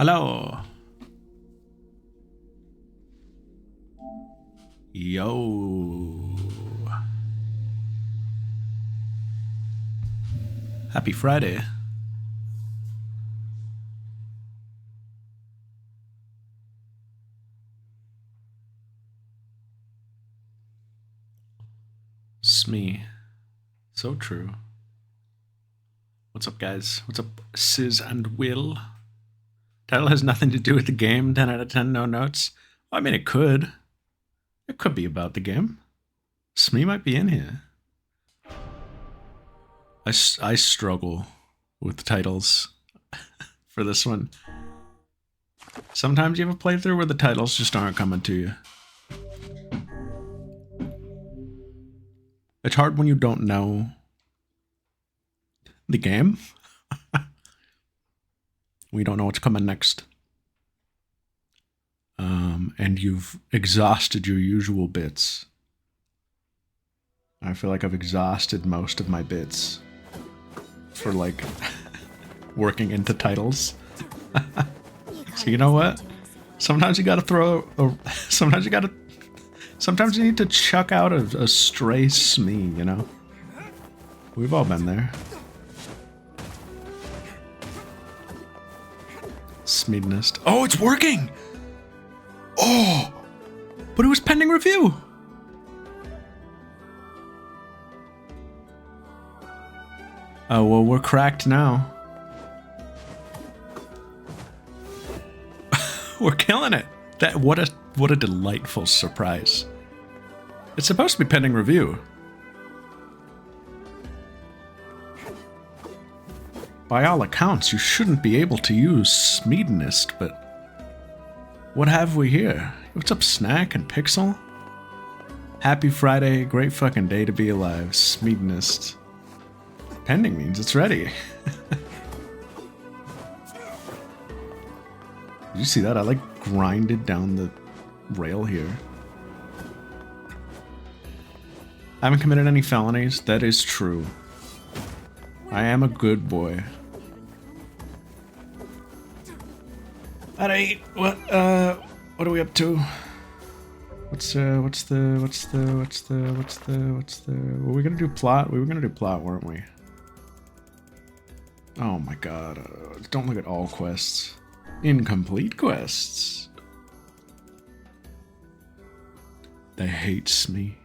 Hello. Yo. Happy Friday. Smee. So true. What's up, guys? What's up, Sis and Will? Title has nothing to do with the game. 10 out of 10, no notes. Well, I mean, it could. It could be about the game. Smee might be in here. I struggle with the titles for this one. Sometimes you have a playthrough where the titles just aren't coming to you. It's hard when you don't know the game. We don't know what's coming next. And you've exhausted your usual bits. I feel like I've exhausted most of my bits for like working into titles. So you know what? Sometimes you gotta sometimes you need to chuck out a stray Smee, you know? We've all been there. Smeedness. Oh, it's working! Oh! But it was pending review! Oh, well, we're cracked now. We're killing it! What a delightful surprise. It's supposed to be pending review. By all accounts, you shouldn't be able to use Smeedness, but what have we here? What's up, Snack and Pixel? Happy Friday, great fucking day to be alive. Smeedness. Pending means it's ready. Did you see that? I like grinded down the rail here. I haven't committed any felonies. That is true. I am a good boy. Alright, what are we up to? Were we gonna do plot? We were gonna do plot, weren't we? Oh my god, don't look at all quests. Incomplete quests. They hate me.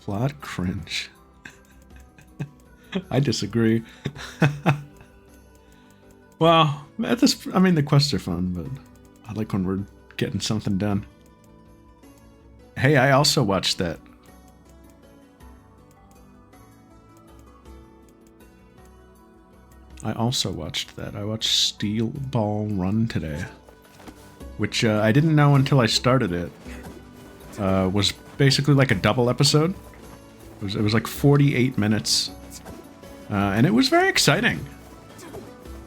Plot cringe. I disagree. Well, at this, I mean, the quests are fun, but I like when we're getting something done. Hey, I also watched that. I watched Steel Ball Run today, which I didn't know until I started it. Was basically like a double episode. It was like 48 minutes. And it was very exciting.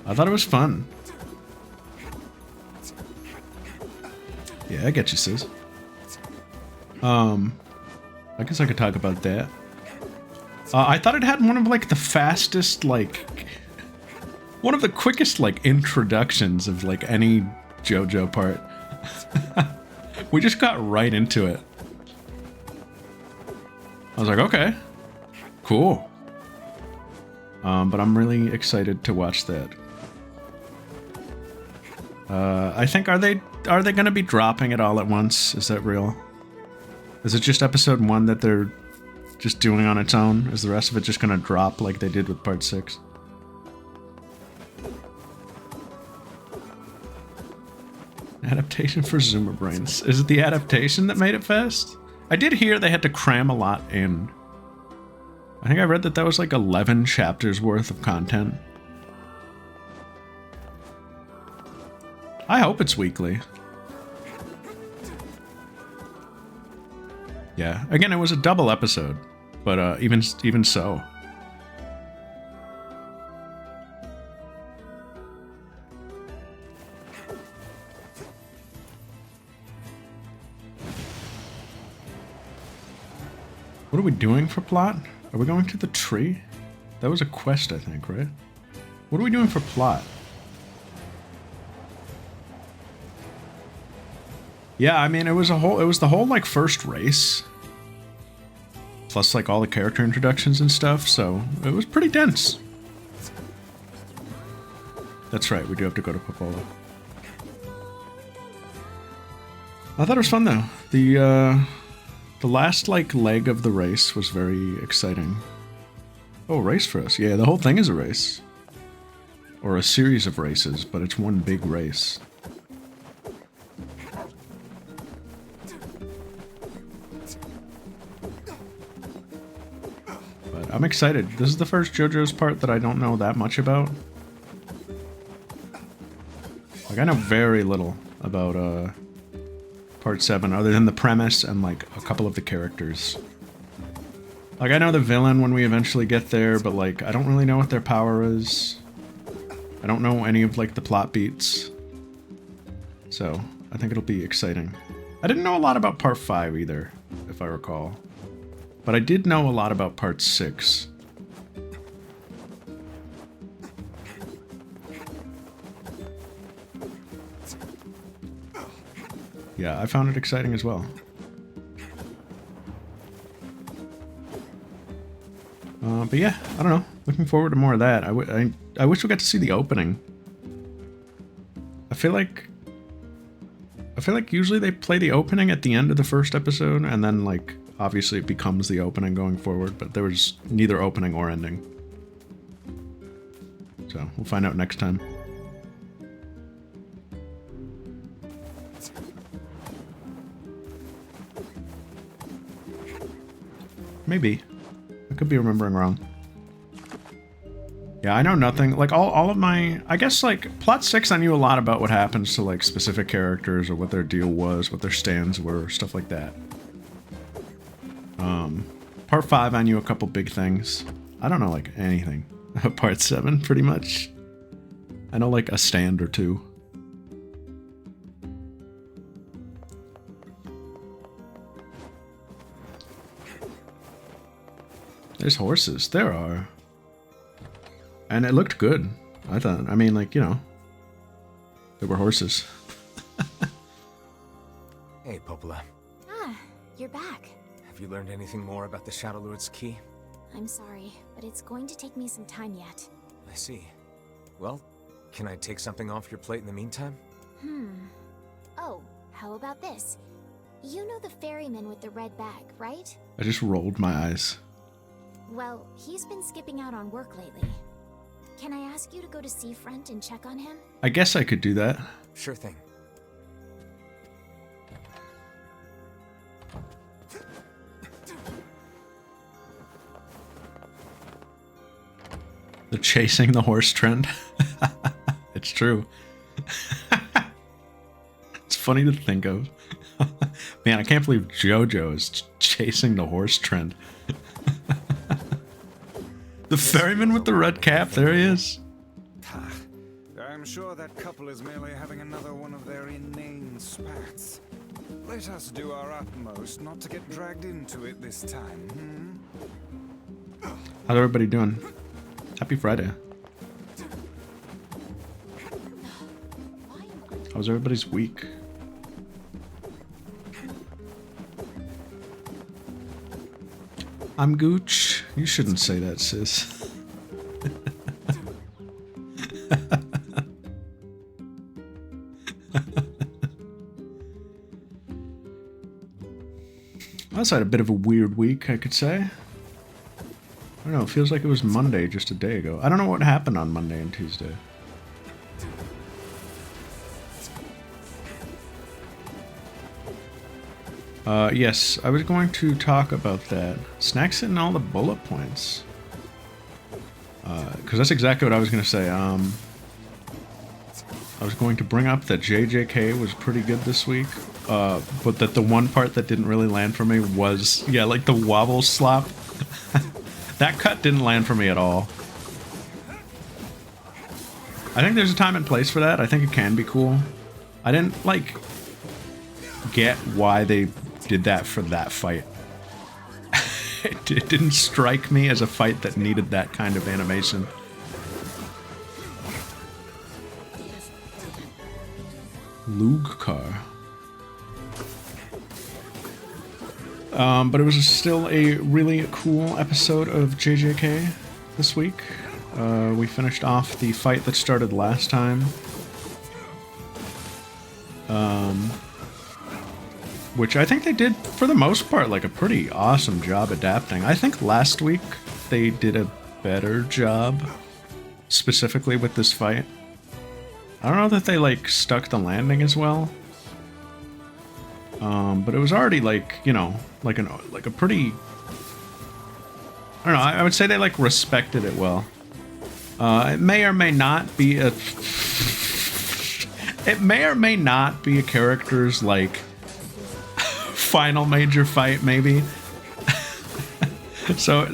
I thought it was fun. Yeah, I get you, sis. I guess I could talk about that. I thought it had one of like the fastest, like, one of the quickest like introductions of like any JoJo part. We just got right into it. I was like, okay, cool. But I'm really excited to watch that. I think, are they gonna be dropping it all at once? Is that real? Is it just episode 1 that they're just doing on its own? Is the rest of it just gonna drop like they did with part 6? Adaptation for Zoomer Brains. Is it the adaptation that made it fast? I did hear they had to cram a lot in. I think I read that was like 11 chapters worth of content. I hope it's weekly. Yeah, again, it was a double episode, but even so. What are we doing for plot? Are we going to the tree? That was a quest, I think, right? What are we doing for plot? Yeah, I mean, it was the whole like first race. Plus like all the character introductions and stuff, so it was pretty dense. That's right, we do have to go to Popola. I thought it was fun though. The last like leg of the race was very exciting. Oh, race for us. Yeah, the whole thing is a race. Or a series of races, but it's one big race. But I'm excited. This is the first JoJo's part that I don't know that much about. Like, I know very little about, Part 7, other than the premise and, like, a couple of the characters. Like, I know the villain when we eventually get there, but, like, I don't really know what their power is. I don't know any of, like, the plot beats. So, I think it'll be exciting. I didn't know a lot about Part 5 either, if I recall. But I did know a lot about Part 6. Yeah, I found it exciting as well. But yeah, I don't know. Looking forward to more of that. I wish we got to see the opening. I feel like usually they play the opening at the end of the first episode, and then like obviously it becomes the opening going forward, but there was neither opening or ending. So we'll find out next time. Maybe. I could be remembering wrong. Yeah, I know nothing. Like, all of my... I guess, like, Plot 6, I knew a lot about what happens to, like, specific characters or what their deal was, what their stands were, stuff like that. Part 5, I knew a couple big things. I don't know, like, anything. Part 7, pretty much. I know, like, a stand or two. There's horses. There are. And it looked good, I thought. I mean, like, you know, there were horses. Hey, Popola. Ah, you're back. Have you learned anything more about the Shadow Lord's key? I'm sorry, but it's going to take me some time yet. I see. Well, can I take something off your plate in the meantime? Oh, how about this? You know the ferryman with the red bag, right? I just rolled my eyes. Well, he's been skipping out on work lately. Can I ask you to go to Seafront and check on him? I guess I could do that. Sure thing. The chasing the horse trend. It's true. It's funny to think of. Man, I can't believe JoJo is chasing the horse trend. The ferryman with the red cap, there he is. I'm sure that couple is merely having another one of their inane spats. Let us do our utmost not to get dragged into it this time, How's everybody doing? Happy Friday. How's everybody's week? I'm Gooch. You shouldn't say that, sis. I also had a bit of a weird week, I could say. I don't know, it feels like it was Monday just a day ago. I don't know what happened on Monday and Tuesday. Yes, I was going to talk about that. Snacks hitting all the bullet points. Because that's exactly what I was going to say. I was going to bring up that JJK was pretty good this week. But that the one part that didn't really land for me was, yeah, like the wobble slop. That cut didn't land for me at all. I think there's a time and place for that. I think it can be cool. I didn't, like, get why they did that for that fight. It didn't strike me as a fight that needed that kind of animation. Lug car. But it was still a really cool episode of JJK this week. We finished off the fight that started last time. Which I think they did, for the most part, like a pretty awesome job adapting. I think last week they did a better job, specifically with this fight. I don't know that they, like, stuck the landing as well. But it was already, like, you know, like a pretty... I don't know, I would say they, like, respected it well. It may or may not be a... It may or may not be a character's, like, final major fight, maybe. So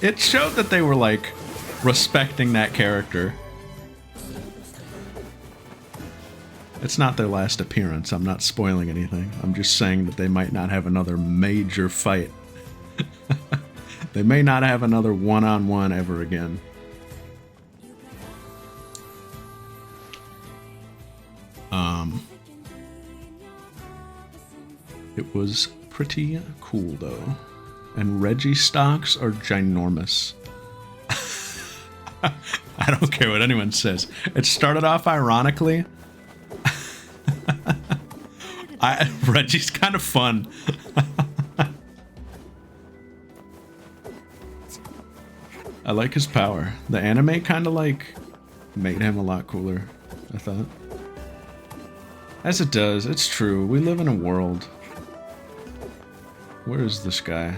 it showed that they were, like, respecting that character. It's not their last appearance. I'm not spoiling anything. I'm just saying that they might not have another major fight. They may not have another one-on-one ever again. It was pretty cool, though. And Reggie stocks are ginormous. I don't care what anyone says. It started off ironically. Reggie's kind of fun. I like his power. The anime kind of like made him a lot cooler, I thought. As it does, it's true. We live in a world. Where is this guy?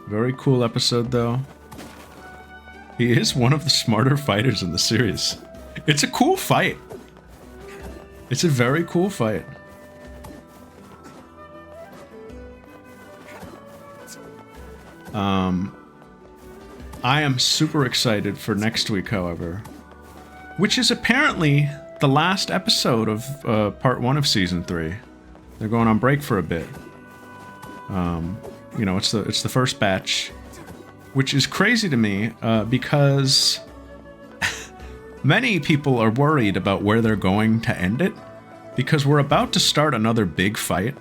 Very cool episode though. He is one of the smarter fighters in the series. It's a cool fight. It's a very cool fight. I am super excited for next week, however, which is apparently the last episode of part 1 of season 3. They're going on break for a bit. You know, it's the first batch, which is crazy to me because many people are worried about where they're going to end it, because we're about to start another big fight.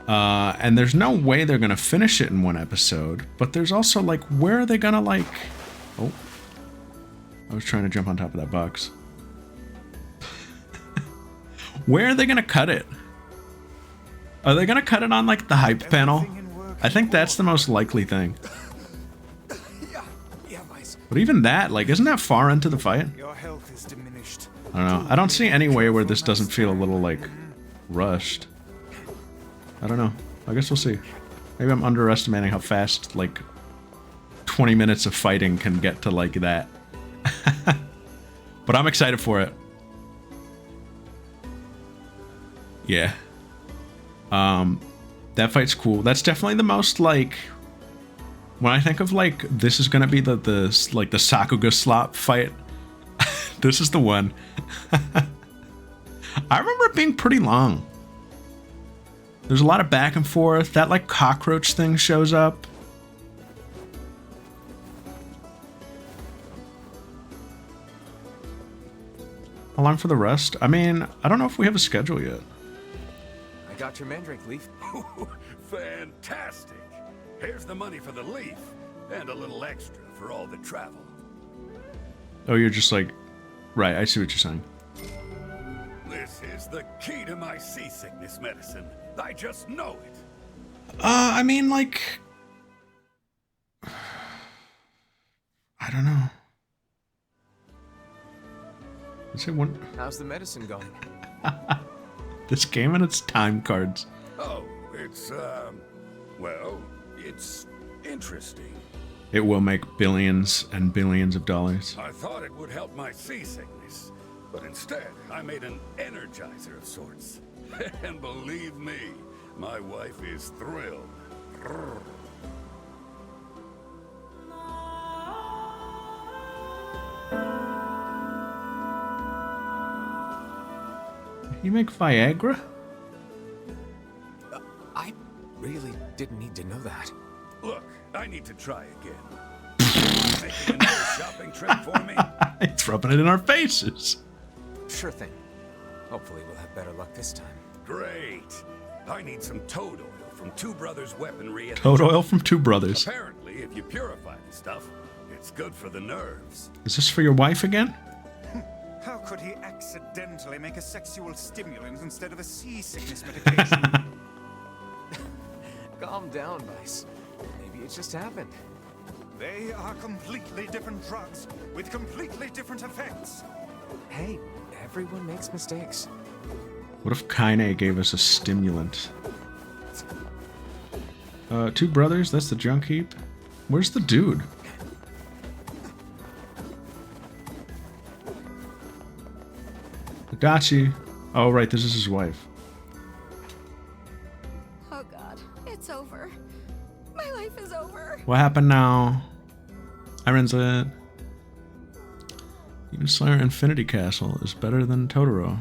And there's no way they're gonna finish it in one episode, but there's also, like, where are they gonna, like... Oh. I was trying to jump on top of that box. Where are they gonna cut it? Are they gonna cut it on, like, the hype panel? I think that's the most likely thing. But even that, like, isn't that far into the fight? Your health is diminished. I don't know. I don't see any way where this doesn't feel a little, like, rushed. I don't know. I guess we'll see. Maybe I'm underestimating how fast, like, 20 minutes of fighting can get to, like, that. But I'm excited for it. Yeah. That fight's cool. That's definitely the most, like... When I think of, like, this is gonna be the Sakuga slop fight, this is the one. I remember it being pretty long. There's a lot of back and forth. That, like, cockroach thing shows up. How long for the rest? I mean, I don't know if we have a schedule yet. I got your mandrake leaf. Fantastic! Here's the money for the leaf, and a little extra for all the travel. Oh, you're just like... Right, I see what you're saying. This is the key to my seasickness medicine. I just know it. I mean, like... I don't know. Let's say one... How's the medicine going? This game and its time cards. Oh, it's, well, it's interesting. It will make billions and billions of dollars. I thought it would help my seasickness, but instead I made an energizer of sorts. And believe me, my wife is thrilled. You make Viagra? I really didn't need to know that. Look, I need to try again. Making another shopping trip for me? It's rubbing it in our faces. Sure thing. Hopefully we'll have better luck this time. Great. I need some toad oil from Two Brothers Weaponry. Toad oil from Two Brothers. Apparently, if you purify the stuff, it's good for the nerves. Is this for your wife again? How could he accidentally make a sexual stimulant instead of a seasickness medication? Calm down, Vice. Maybe it just happened. They are completely different drugs with completely different effects. Hey, everyone makes mistakes. What if Kaine gave us a stimulant? Two Brothers, that's the junk heap. Where's the dude? Adachi. Oh, right, this is his wife. Oh god, it's over. My life is over. What happened now? Siren's it. Even Slayer Infinity Castle is better than Totoro.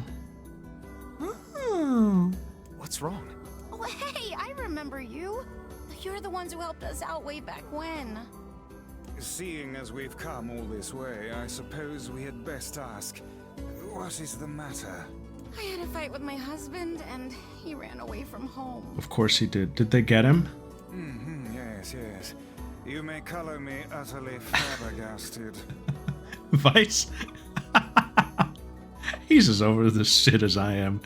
Oh. What's wrong? Oh, hey, I remember you. You're the ones who helped us out way back when. Seeing as we've come all this way, I suppose we had best ask, what is the matter? I had a fight with my husband, and he ran away from home. Of course he did. Did they get him? Yes, yes. You may color me utterly flabbergasted. Vice? He's as over this shit as I am.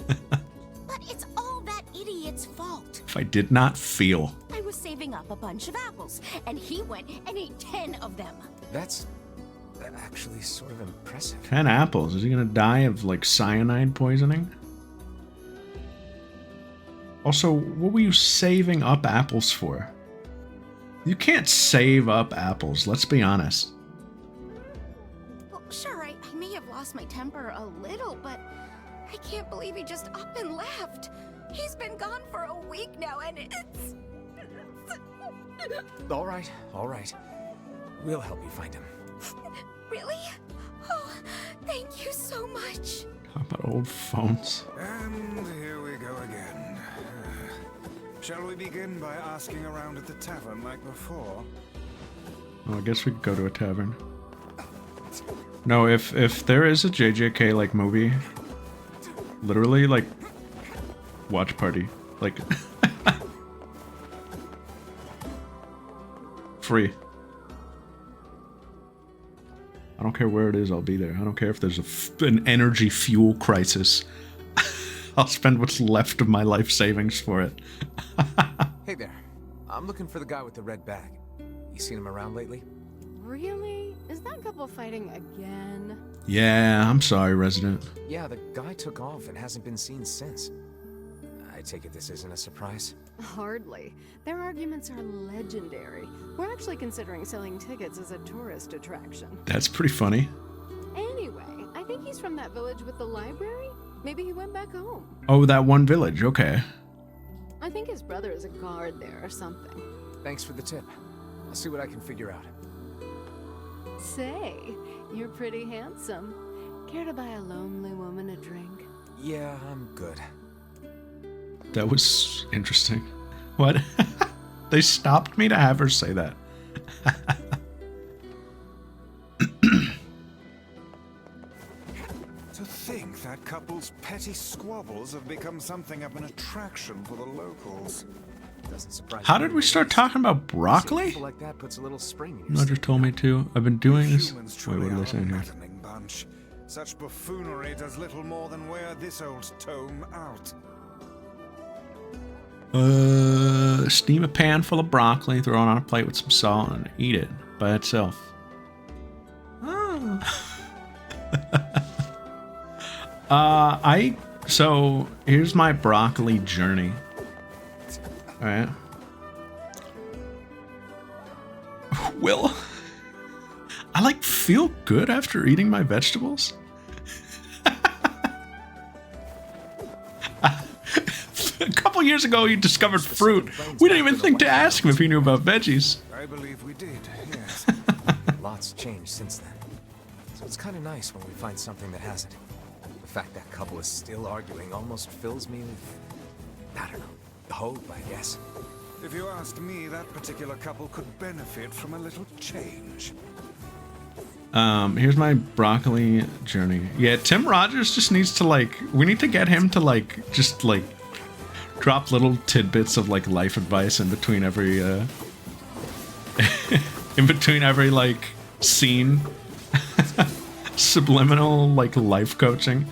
But it's all that idiot's fault. If I did not feel. I was saving up a bunch of apples, and he went and ate 10 of them. That's actually sort of impressive. 10 apples. Is he gonna die of, like, cyanide poisoning? Also, what were you saving up apples for? You can't save up apples, let's be honest. Well, sure, I may have lost my temper a little, but I can't believe he just up and left. He's been gone for a week now, and it's... All right, all right. We'll help you find him. Really? Oh, thank you so much. Talk about old phones. And here we go again. Shall we begin by asking around at the tavern like before? Oh, I guess we could go to a tavern. No, if there is a JJK like movie, literally like watch party, like free. I don't care where it is, I'll be there. I don't care if there's an energy fuel crisis. I'll spend what's left of my life savings for it. Hey there. I'm looking for the guy with the red bag. You seen him around lately? Really? Is that couple fighting again? Yeah, I'm sorry, Resident. Yeah, the guy took off and hasn't been seen since. I take it this isn't a surprise? Hardly. Their arguments are legendary. We're actually considering selling tickets as a tourist attraction. That's pretty funny. Anyway, I think he's from that village with the library. Maybe he went back home. Oh, that one village, okay. I think his brother is a guard there or something. Thanks for the tip. I'll see what I can figure out. Say, you're pretty handsome. Care to buy a lonely woman a drink? Yeah, I'm good. That was interesting. What? They stopped me to have her say that. To think that couple's petty squabbles have become something of an attraction for the locals. Doesn't surprise How me did in we the start least. talking about Seeing broccoli? people like that puts a little spring in your Roger step. told me to. I've been doing this. Humans Wait, truly what are did I say a in here? maddening bunch. Such buffoonery does little more than wear this old tome out. Steam a pan full of broccoli, throw it on a plate with some salt, and eat it by itself. So here's my broccoli journey. All right. Will I like feel good after eating my vegetables? A couple years ago, he discovered fruit. We didn't even think to ask him if he knew about veggies. I believe we did, yes. Lots changed since then. So it's kind of nice when we find something that hasn't. The fact that couple is still arguing almost fills me with, I don't know, hope, I guess. If you asked me, that particular couple could benefit from a little change. Here's my broccoli journey. Yeah, Tim Rogers just needs to like, we need to get him to like, just like drop little tidbits of like life advice in between every, in between every like scene. Subliminal like life coaching.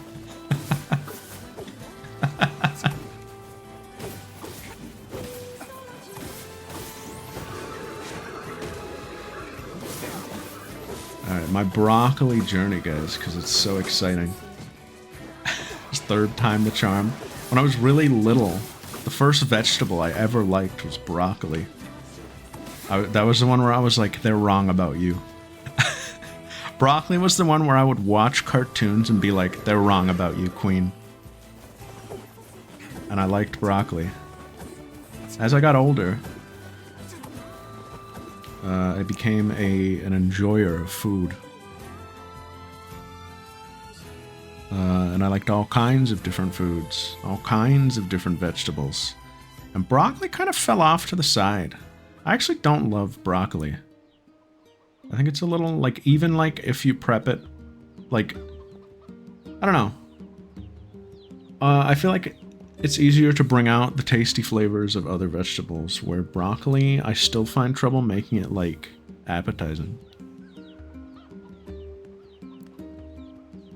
Alright, my broccoli journey, guys, because it's so exciting. It's third time the charm. When I was really little, the first vegetable I ever liked was broccoli. That was the one where I was like, they're wrong about you. Broccoli was the one where I would watch cartoons and be like, they're wrong about you, queen. And I liked broccoli. As I got older, I became an enjoyer of food. And I liked all kinds of different foods, all kinds of different vegetables. And broccoli kind of fell off to the side. I actually don't love broccoli. I think it's a little, like, even, like, if you prep it, like, I don't know. I feel like it's easier to bring out the tasty flavors of other vegetables, where broccoli, I still find trouble making it, like, appetizing.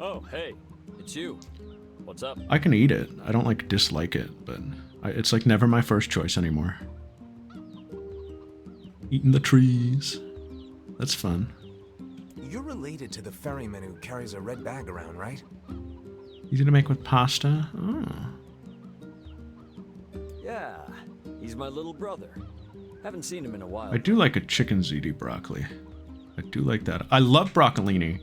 Oh, hey, it's you. What's up? I can eat it. I don't, like, dislike it, but it's, like, never my first choice anymore. Eating the trees. That's fun. You're related to the ferryman who carries a red bag around, right? Easy to make with pasta? Oh. Yeah, he's my little brother. Haven't seen him in a while. I do like a chicken ziti broccoli. I do like that. I love broccolini.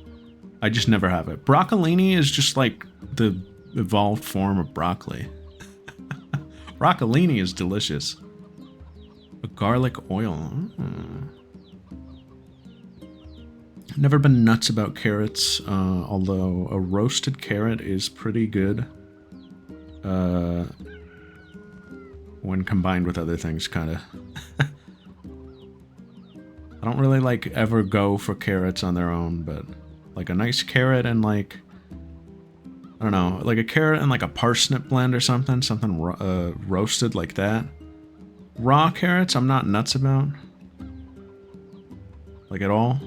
I just never have it. Broccolini is just like the evolved form of broccoli. Broccolini is delicious. A garlic oil. Never been nuts about carrots, although a roasted carrot is pretty good when combined with other things, kind of. I don't really like ever go for carrots on their own, but like a nice carrot and like, I don't know, like a carrot and like a parsnip blend or something roasted like that. Raw carrots I'm not nuts about, like at all.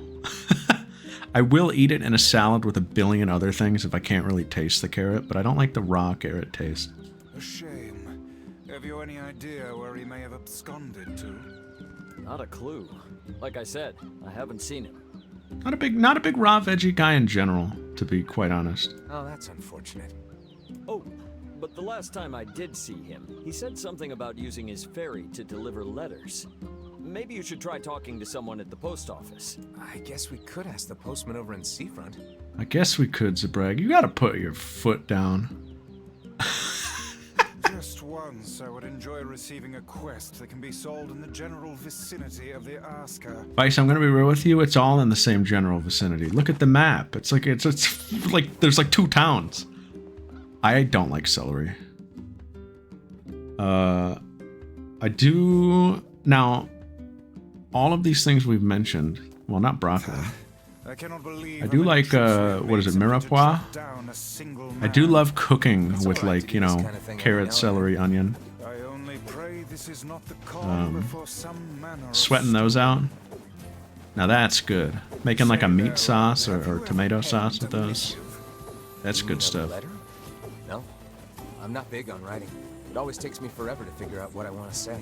I will eat it in a salad with a billion other things if I can't really taste the carrot, but I don't like the raw carrot taste. A shame. Have you any idea where he may have absconded to? Not a clue. Like I said, I haven't seen him. Not a big raw veggie guy in general, to be quite honest. Oh, that's unfortunate. Oh, but the last time I did see him, he said something about using his ferry to deliver letters. Maybe you should try talking to someone at the post office. I guess we could ask the postman over in Seafront. I guess we could, Zabrag. You gotta put your foot down. Just once, I would enjoy receiving a quest that can be sold in the general vicinity of the Asker. Vice, I'm gonna be real with you. It's all in the same general vicinity. Look at the map. It's like like there's like 2 towns. I don't like celery. I do now. All of these things we've mentioned. Well, not broccoli. I cannot believe I do like what is it, mirepoix? I do love cooking with like, you know, carrot, celery, onion. I only pray this is not the calm before some manner of Sweating those out. Now that's good. Making like a meat sauce or tomato sauce with those. That's good stuff. Letter? No, I'm not big on writing. It always takes me forever to figure out what I want to say.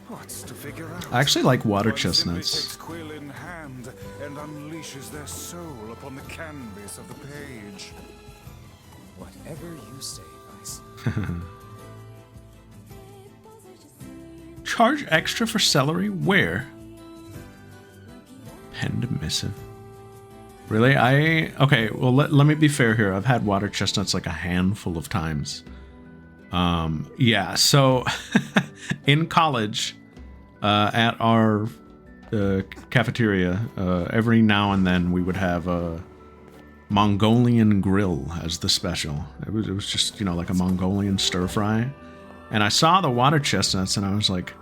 What's to figure out? I actually like water One simply chestnuts. takes quill in hand and unleashes their soul upon the canvas of the page. Whatever you say, Vice. Charge extra for celery? Where? Penned missive. Really? Okay, well, let me be fair here. I've had water chestnuts like a handful of times. Yeah, so in college, at our cafeteria, every now and then we would have a Mongolian grill as the special. It was just, you know, like a Mongolian stir fry. And I saw the water chestnuts and I was like,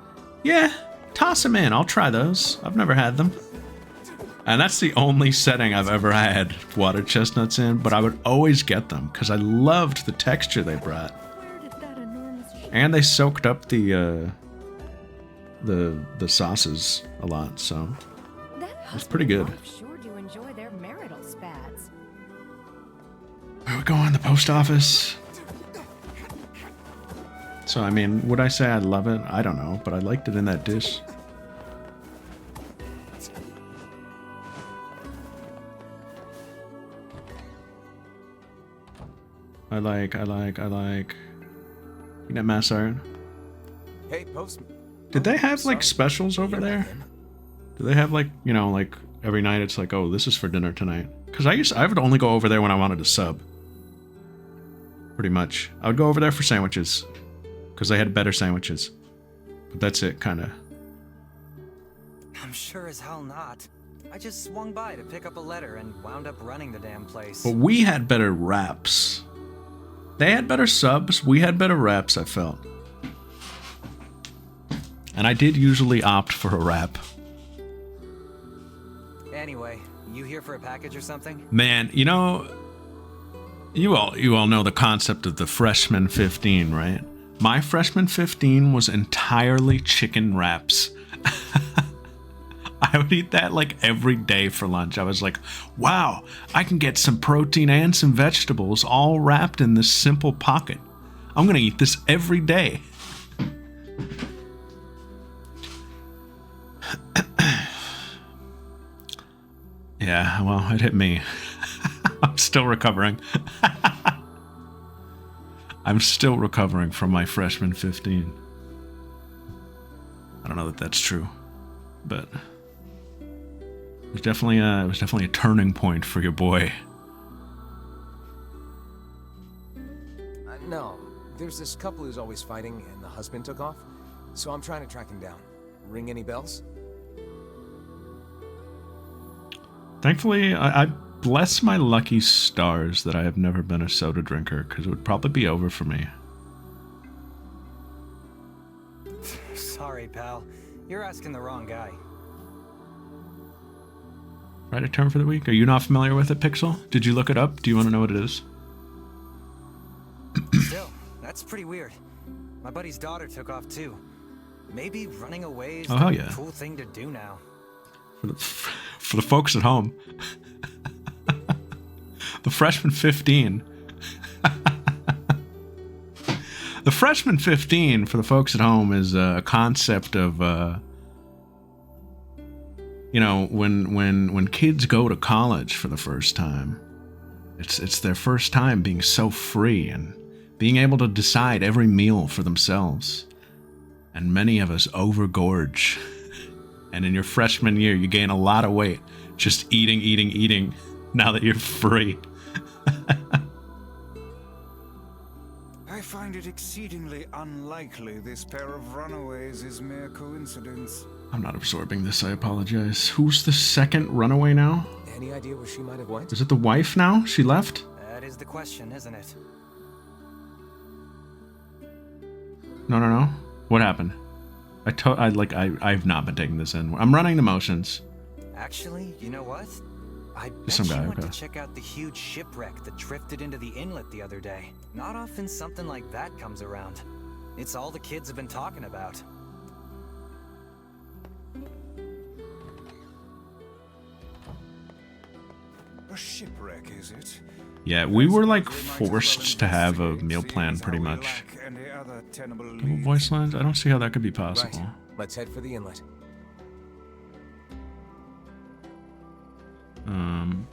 yeah, toss them in. I'll try those. I've never had them. And that's the only setting I've ever had water chestnuts in, but I would always get them because I loved the texture they brought. And they soaked up the sauces a lot, so it's pretty good. Sure do enjoy their marital spats. Where we going? The post office. So I mean, would I say I love it? I don't know, but I liked it in that dish. I like. You know, Mass Siren. Hey, postman. Did they have like specials over there? Do they have like, you know, like every night it's like, oh, this is for dinner tonight? Because I would only go over there when I wanted to sub. Pretty much. I would go over there for sandwiches. Because they had better sandwiches. But that's it, kind of. I'm sure as hell not. I just swung by to pick up a letter and wound up running the damn place. But we had better wraps. They had better subs. We had better wraps, I felt. And I did usually opt for a wrap. Anyway, you here for a package or something? Man, you know, you all know the concept of the freshman 15, right? My freshman 15 was entirely chicken wraps. I would eat that like every day for lunch. I was like, wow, I can get some protein and some vegetables all wrapped in this simple pocket. I'm going to eat this every day. Yeah, well, it hit me. I'm still recovering. I'm still recovering from my freshman 15. I don't know that that's true, but it was definitely a turning point for your boy. No, there's this couple who's always fighting, and the husband took off. So I'm trying to track him down. Ring any bells? Thankfully, I bless my lucky stars that I have never been a soda drinker, because it would probably be over for me. Sorry, pal. You're asking the wrong guy. Right, a term for the week? Are you not familiar with it, Pixel? Did you look it up? Do you want to know what it is? Still, that's pretty weird. My buddy's daughter took off too. Maybe running away is the cool thing to do now. For the folks at home. The freshman 15. The freshman 15, for the folks at home, is a concept of, you know, when kids go to college for the first time, it's their first time being so free and being able to decide every meal for themselves. And many of us overgorge. And in your freshman year, you gain a lot of weight just eating now that you're free. I find it exceedingly unlikely this pair of runaways is mere coincidence. I'm not absorbing this, I apologize. Who's the second runaway now? Any idea where she might have went? Is it the wife now? She left? That is the question, isn't it? No. What happened? I've not been taking this in. I'm running the motions. Actually, you know what? I bet Some guy, you went okay. to check out the huge shipwreck that drifted into the inlet the other day. Not often something like that comes around. It's all the kids have been talking about. A shipwreck, is it? Yeah, we were like forced to have a meal plan pretty much. Double voice lines? I don't see how that could be possible. Right. Let's head for the inlet.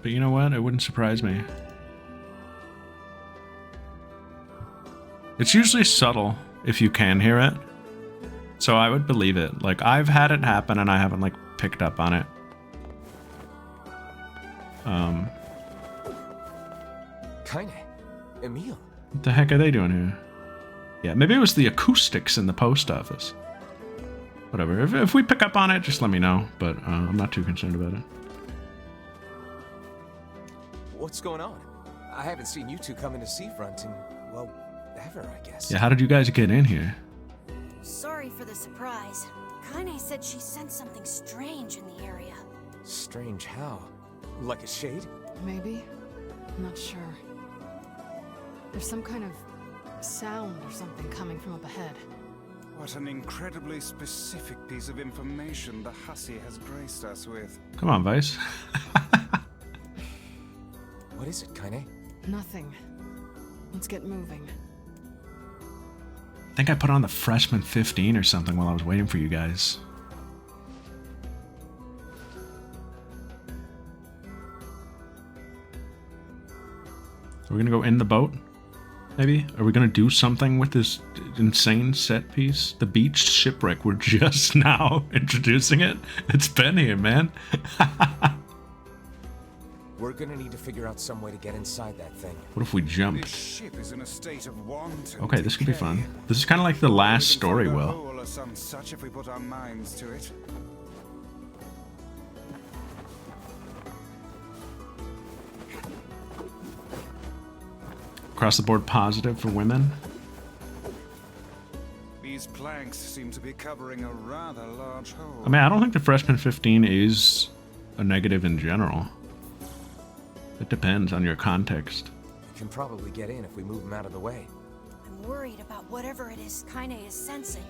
But you know what? It wouldn't surprise me. It's usually subtle if you can hear it. So I would believe it. Like, I've had it happen and I haven't, like, picked up on it. Kinda. Emil. What the heck are they doing here? Yeah, maybe it was the acoustics in the post office. Whatever. If we pick up on it, just let me know. But I'm not too concerned about it. What's going on? I haven't seen you two come into Seafront in, well, ever, I guess. Yeah, how did you guys get in here? Sorry for the surprise. Kaine said she sensed something strange in the area. Strange how? Like a shade? Maybe? I'm not sure. There's some kind of sound or something coming from up ahead. What an incredibly specific piece of information the hussy has graced us with. Come on, Vice. What is it, Kaine? Nothing. Let's get moving. I think I put on the freshman 15 or something while I was waiting for you guys. Are we gonna go in the boat? Maybe? Are we gonna do something with this insane set piece? The beached shipwreck, we're just now introducing it? It's been here, man. We're gonna need to figure out some way to get inside that thing. What if we jumped? This ship is in a state of wanton Okay, this could be decay. fun. This is kind of like the last story, We can Will. find a hole or some such if we put our minds to it. Across the board positive for women. These planks seem to be covering a rather large hole. I mean, I don't think the freshman 15 is a negative in general. It depends on your context. We can probably get in if we move him out of the way. I'm worried about whatever it is Kaine is sensing.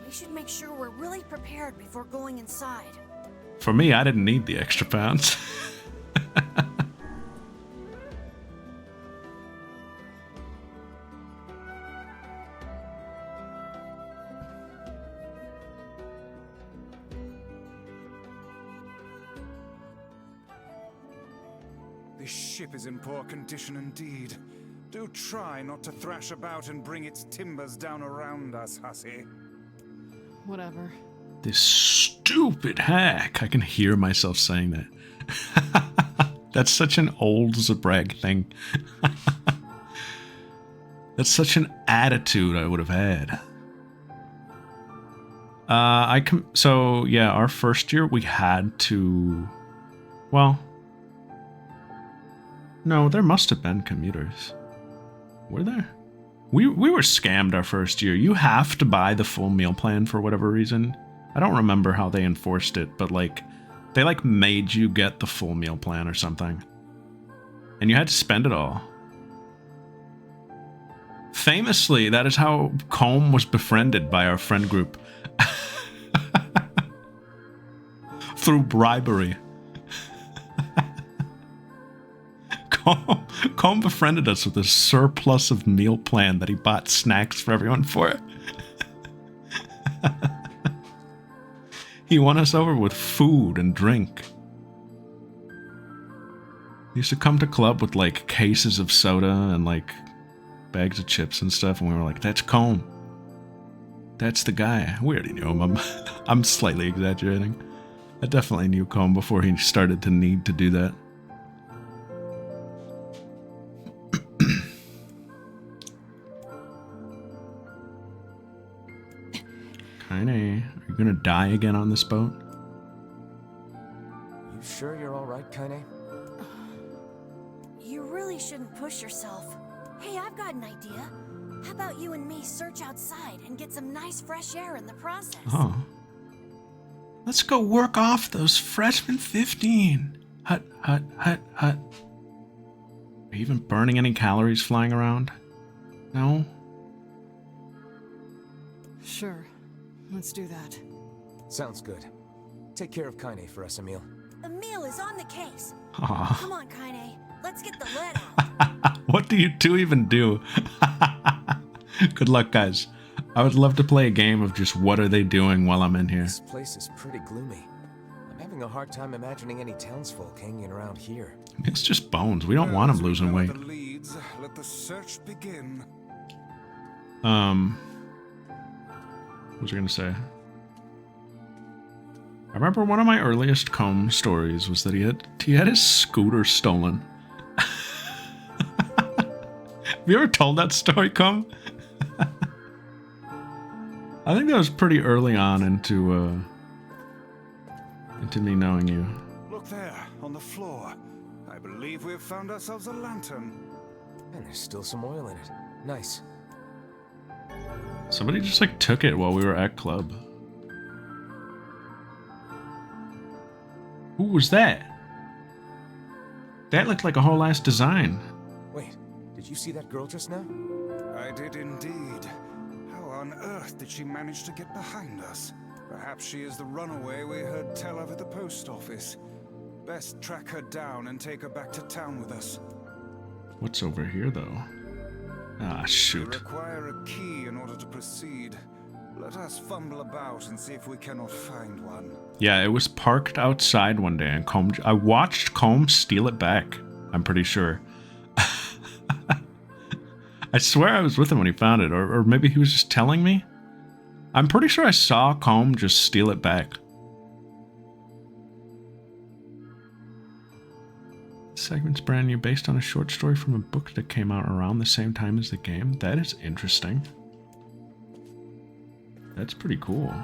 We should make sure we're really prepared before going inside. For me, I didn't need the extra pounds. This ship is in poor condition indeed. Do try not to thrash about and bring its timbers down around us, hussy. Whatever. This stupid hack. I can hear myself saying that. That's such an old Zabrag thing. That's such an attitude I would have had. So yeah, our first year we had to, well, no, there must have been commuters. Were there? We were scammed our first year. You have to buy the full meal plan for whatever reason. I don't remember how they enforced it, but like, they like made you get the full meal plan or something. And you had to spend it all. Famously, that is how Combe was befriended by our friend group. Through bribery. Combe befriended us with a surplus of meal plan that he bought snacks for everyone for. He won us over with food and drink. He used to come to club with like cases of soda and like bags of chips and stuff, and we were like, that's Combe. That's the guy. We already knew him. I'm slightly exaggerating. I definitely knew Combe before he started to need to do that. Kaine, are you gonna die again on this boat? You sure you're alright, Kaine? You really shouldn't push yourself. Hey, I've got an idea. How about you and me search outside and get some nice fresh air in the process? Oh. Let's go work off those freshmen 15. Hut, hut, hut, hut. Are you even burning any calories flying around? No? Sure. Let's do that. Sounds good. Take care of Kaine for us, Emil. Emil is on the case. Aw. Come on, Kaine. Let's get the lead out. What do you two even do? Good luck, guys. I would love to play a game of just what are they doing while I'm in here. This place is pretty gloomy. I'm having a hard time imagining any townsfolk hanging around here. It's just bones. We don't want him losing weight. The leads. Let the search begin. What was I gonna say? I remember one of my earliest Combe stories was that he had his scooter stolen. Have you ever told that story, Combe? I think that was pretty early on into me knowing you. Look there, on the floor. I believe we've found ourselves a lantern. And there's still some oil in it. Nice. Somebody just like took it while we were at club. Who was that? That looked like a whole ass design. Wait, did you see that girl just now? I did indeed. How on earth did she manage to get behind us? Perhaps she is the runaway we heard tell of at the post office. Best track her down and take her back to town with us. What's over here, though? Ah, We shoot. require a key in order to proceed. Let us fumble about and see if we cannot find one. Yeah, it was parked outside one day, and I watched Combs steal it back. I'm pretty sure. I swear I was with him when he found it, or maybe he was just telling me. I'm pretty sure I saw Combs just steal it back. This segment's brand new, based on a short story from a book that came out around the same time as the game. That is interesting. That's pretty cool.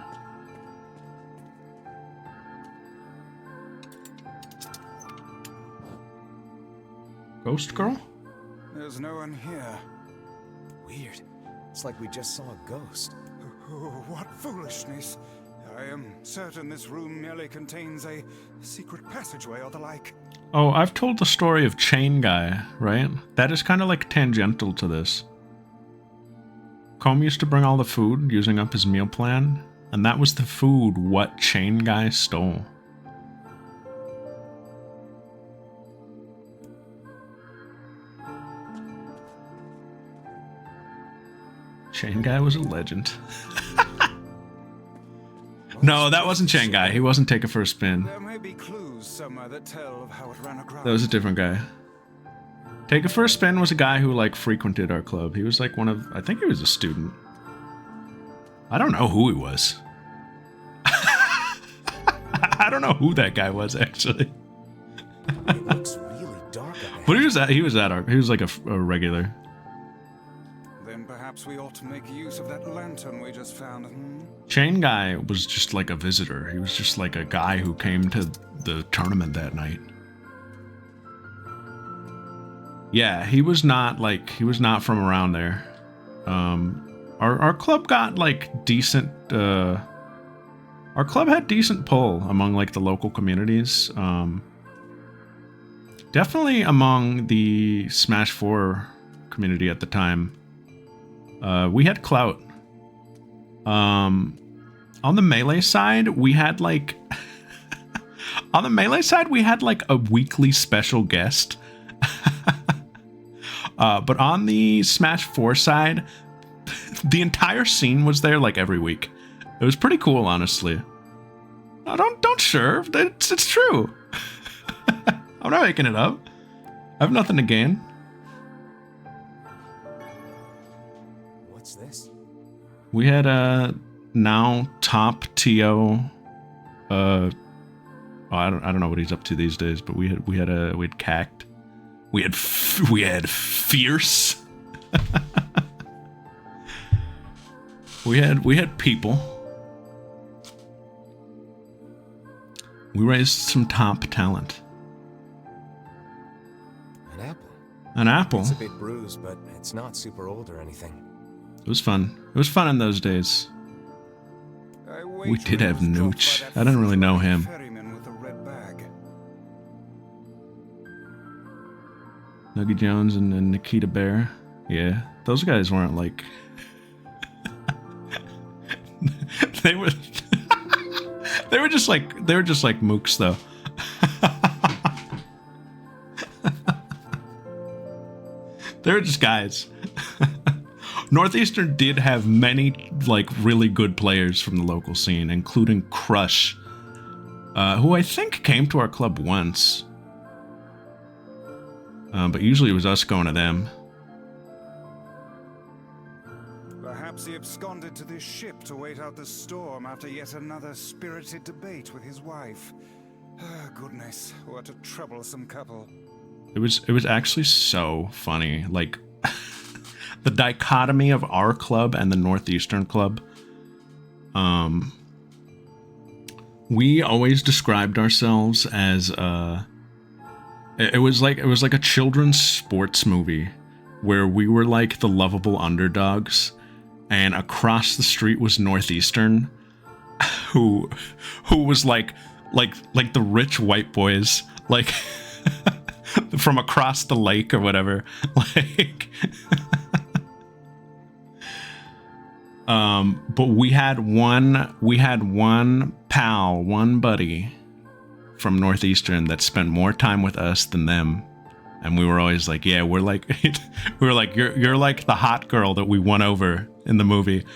Ghost Girl? There's no one here. Weird. It's like we just saw a ghost. Oh, what foolishness. I am certain this room merely contains a secret passageway or the like. Oh, I've told the story of Chain Guy, right? That is kind of like tangential to this. Combe used to bring all the food, using up his meal plan, and that was the food what Chain Guy stole. Chain Guy was a legend. No, that wasn't Chain Guy. He wasn't Take a First Spin. There may be clues somewhere that tell of how it ran aground. That was a different guy. Take a First Spin was a guy who, like, frequented our club. He was, like, one of... I think he was a student. I don't know who he was. I don't know who that guy was, actually. It looks really dark up ahead. But he was like a regular. Then perhaps we ought to make use of that lantern we just found. Chain Guy was just like a visitor. He was just like a guy who came to the tournament that night. Yeah, he was not from around there. Our club got like decent. Our club had decent pull among like the local communities. Definitely among the Smash 4 community at the time. We had clout. On the Melee side, we had like... on the Melee side, we had like a weekly special guest. But on the Smash 4 side, the entire scene was there like every week. It was pretty cool, honestly. No, don't sure. It's true. I'm not making it up. I have nothing to gain. What's this? We had a now top TO. I don't know what he's up to these days, but we had Cact. We had Fierce. we had people. We raised some top talent. An apple. An apple. It's a bit bruised, but it's not super old or anything. It was fun. It was fun in those days. We did have Nooch. I didn't really know him. Nuggy Jones and Nikita Bear. Yeah, those guys weren't like... they were... they were just like mooks, though. They were just guys. Northeastern did have many, like, really good players from the local scene, including Crush, who I think came to our club once. But usually it was us going to them. Perhaps he absconded to this ship to wait out the storm after yet another spirited debate with his wife. Ah, goodness, what a troublesome couple. It was actually so funny, like the dichotomy of our club and the Northeastern club. We always described ourselves as it was like a children's sports movie where we were like the lovable underdogs, and across the street was Northeastern, who was like like the rich white boys, like from across the lake or whatever. Like, but we had one pal, one buddy from Northeastern that spent more time with us than them. And we were always like, yeah, we're like, you're like the hot girl that we won over in the movie.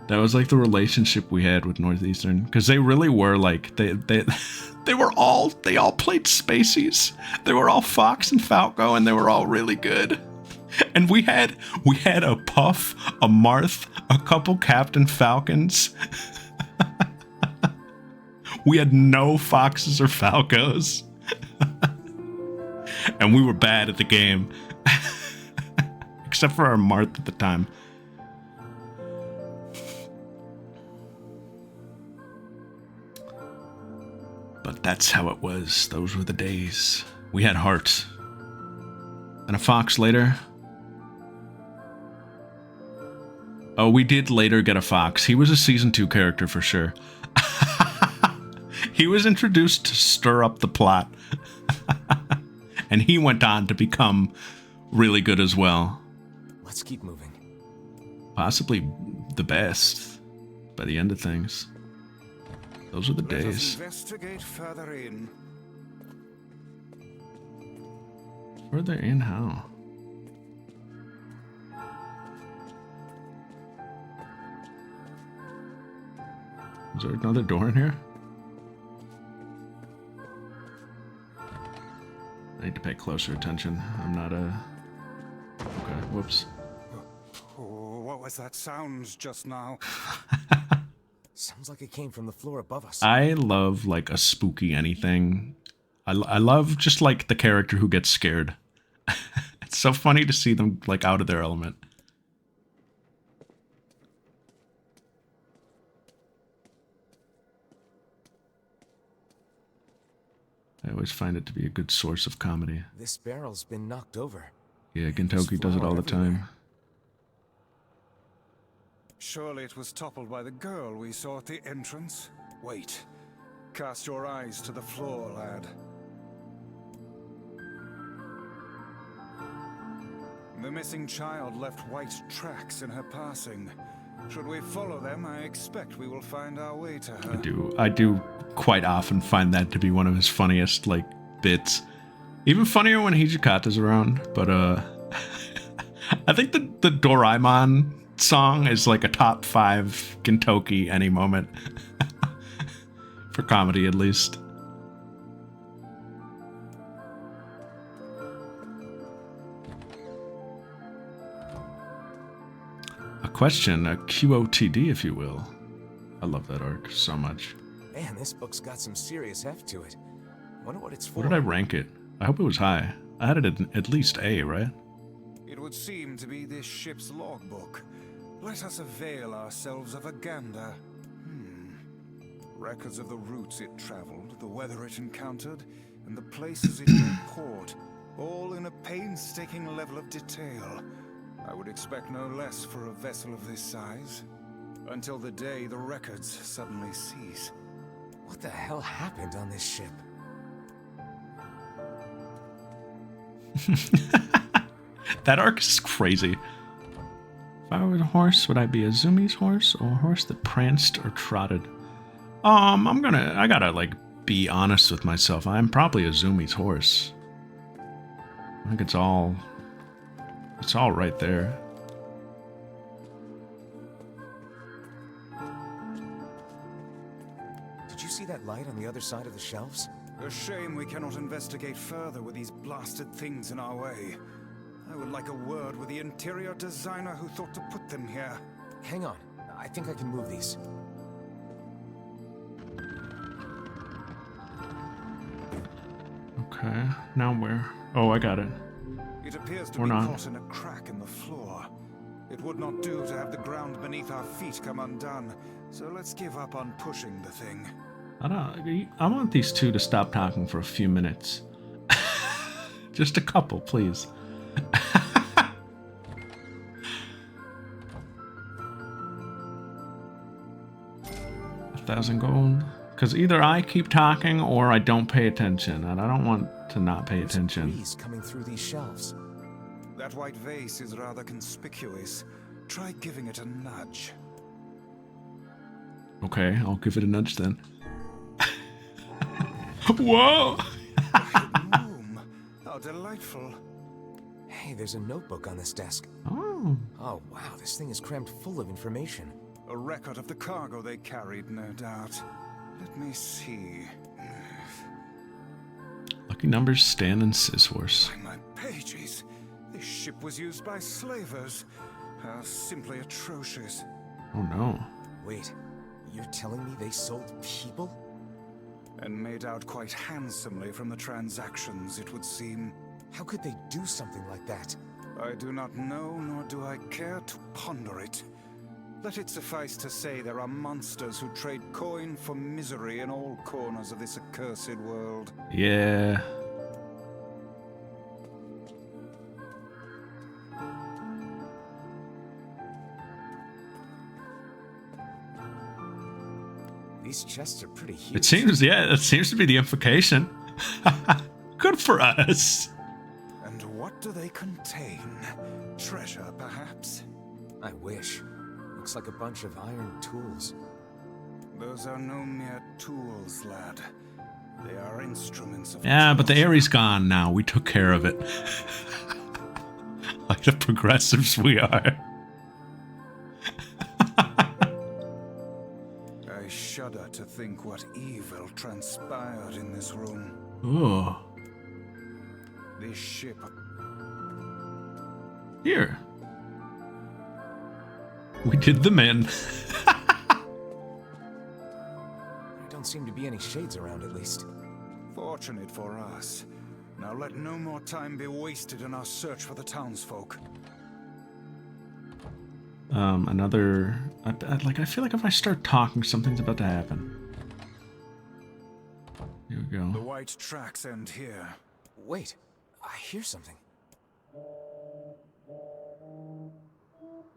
That was like the relationship we had with Northeastern, because they really were like, they all played Spaceys. They were all Fox and Falco, and they were all really good. And we had a Puff, a Marth, a couple Captain Falcons. We had no Foxes or Falcos. And we were bad at the game. Except for our Marth at the time. But that's how it was. Those were the days. We had hearts. And a Fox later. Oh, we did later get a Fox. He was a Season 2 character for sure. He was introduced to stir up the plot. And he went on to become really good as well. Let's keep moving. Possibly the best by the end of things. Those were the days. Let us investigate further in. Further in how? Is there another door in here? I need to pay closer attention. I'm not a... Okay, whoops. Oh, what was that sound just now? Sounds like it came from the floor above us. I love like a spooky anything. I love just like the character who gets scared. It's so funny to see them like out of their element. I always find it to be a good source of comedy. This barrel's been knocked over. Yeah, Gintoki does it all the time. Surely it was toppled by the girl we saw at the entrance. Wait. Cast your eyes to the floor, lad. The missing child left white tracks in her passing. Should we follow them, I expect we will find our way to her. I do quite often find that to be one of his funniest, like, bits. Even funnier when Hijikata's around, but, I think the Doraemon song is like a top 5 Gintoki any moment. For comedy, at least. A question, a QOTD, if you will. I love that arc so much. Man, this book's got some serious heft to it. Wonder what it's for. What did I rank it? I hope it was high. I had it at least A, right? It would seem to be this ship's logbook. Let us avail ourselves of a gander. Records of the routes it traveled, the weather it encountered, and the places it made port, all in a painstaking level of detail. I would expect no less for a vessel of this size. Until the day the records suddenly cease. What the hell happened on this ship? That arc is crazy. If I was a horse, would I be Azumi's horse or a horse that pranced or trotted? I gotta, like, be honest with myself. I'm probably Azumi's horse. I think it's all right there. Did you see that light on the other side of the shelves? A shame we cannot investigate further with these blasted things in our way. I would like a word with the interior designer who thought to put them here. Hang on. I think I can move these. Okay, now where? Oh, I got it. It appears to Or be not. caught in a crack in the floor. It would not do to have the ground beneath our feet come undone, so let's give up on pushing the thing. I want these two to stop talking for a few minutes. Just a couple, please. 1,000 gold. Because either I keep talking or I don't pay attention, and I don't want to not pay attention. There's a breeze coming through these shelves. That white vase is rather conspicuous. Try giving it a nudge. Okay, I'll give it a nudge then. Whoa! A hidden room. How delightful. Hey, there's a notebook on this desk. Oh. Oh, wow, this thing is crammed full of information. A record of the cargo they carried, no doubt. Let me see. Lucky numbers, Stan, and Scissors. By my pages, this ship was used by slavers. How simply atrocious. Oh no. Wait, you're telling me they sold people? And made out quite handsomely from the transactions, it would seem. How could they do something like that? I do not know, nor do I care to ponder it. Let it suffice to say there are monsters who trade coin for misery in all corners of this accursed world. Yeah. These chests are pretty huge. It seems, yeah, that seems to be the implication. Good for us. And what do they contain? Treasure, perhaps? I wish. Looks like a bunch of iron tools. Those are no mere tools, lad. They are instruments of... Yeah, but the Ares gone now. We took care of it. Like the progressives we are. I shudder to think what evil transpired in this room. Oh. This ship... Here. We did the men. There don't seem to be any shades around, at least. Fortunate for us. Now let no more time be wasted in our search for the townsfolk. Another... I feel like if I start talking, something's about to happen. Here we The go. white tracks end here. Wait, I hear something.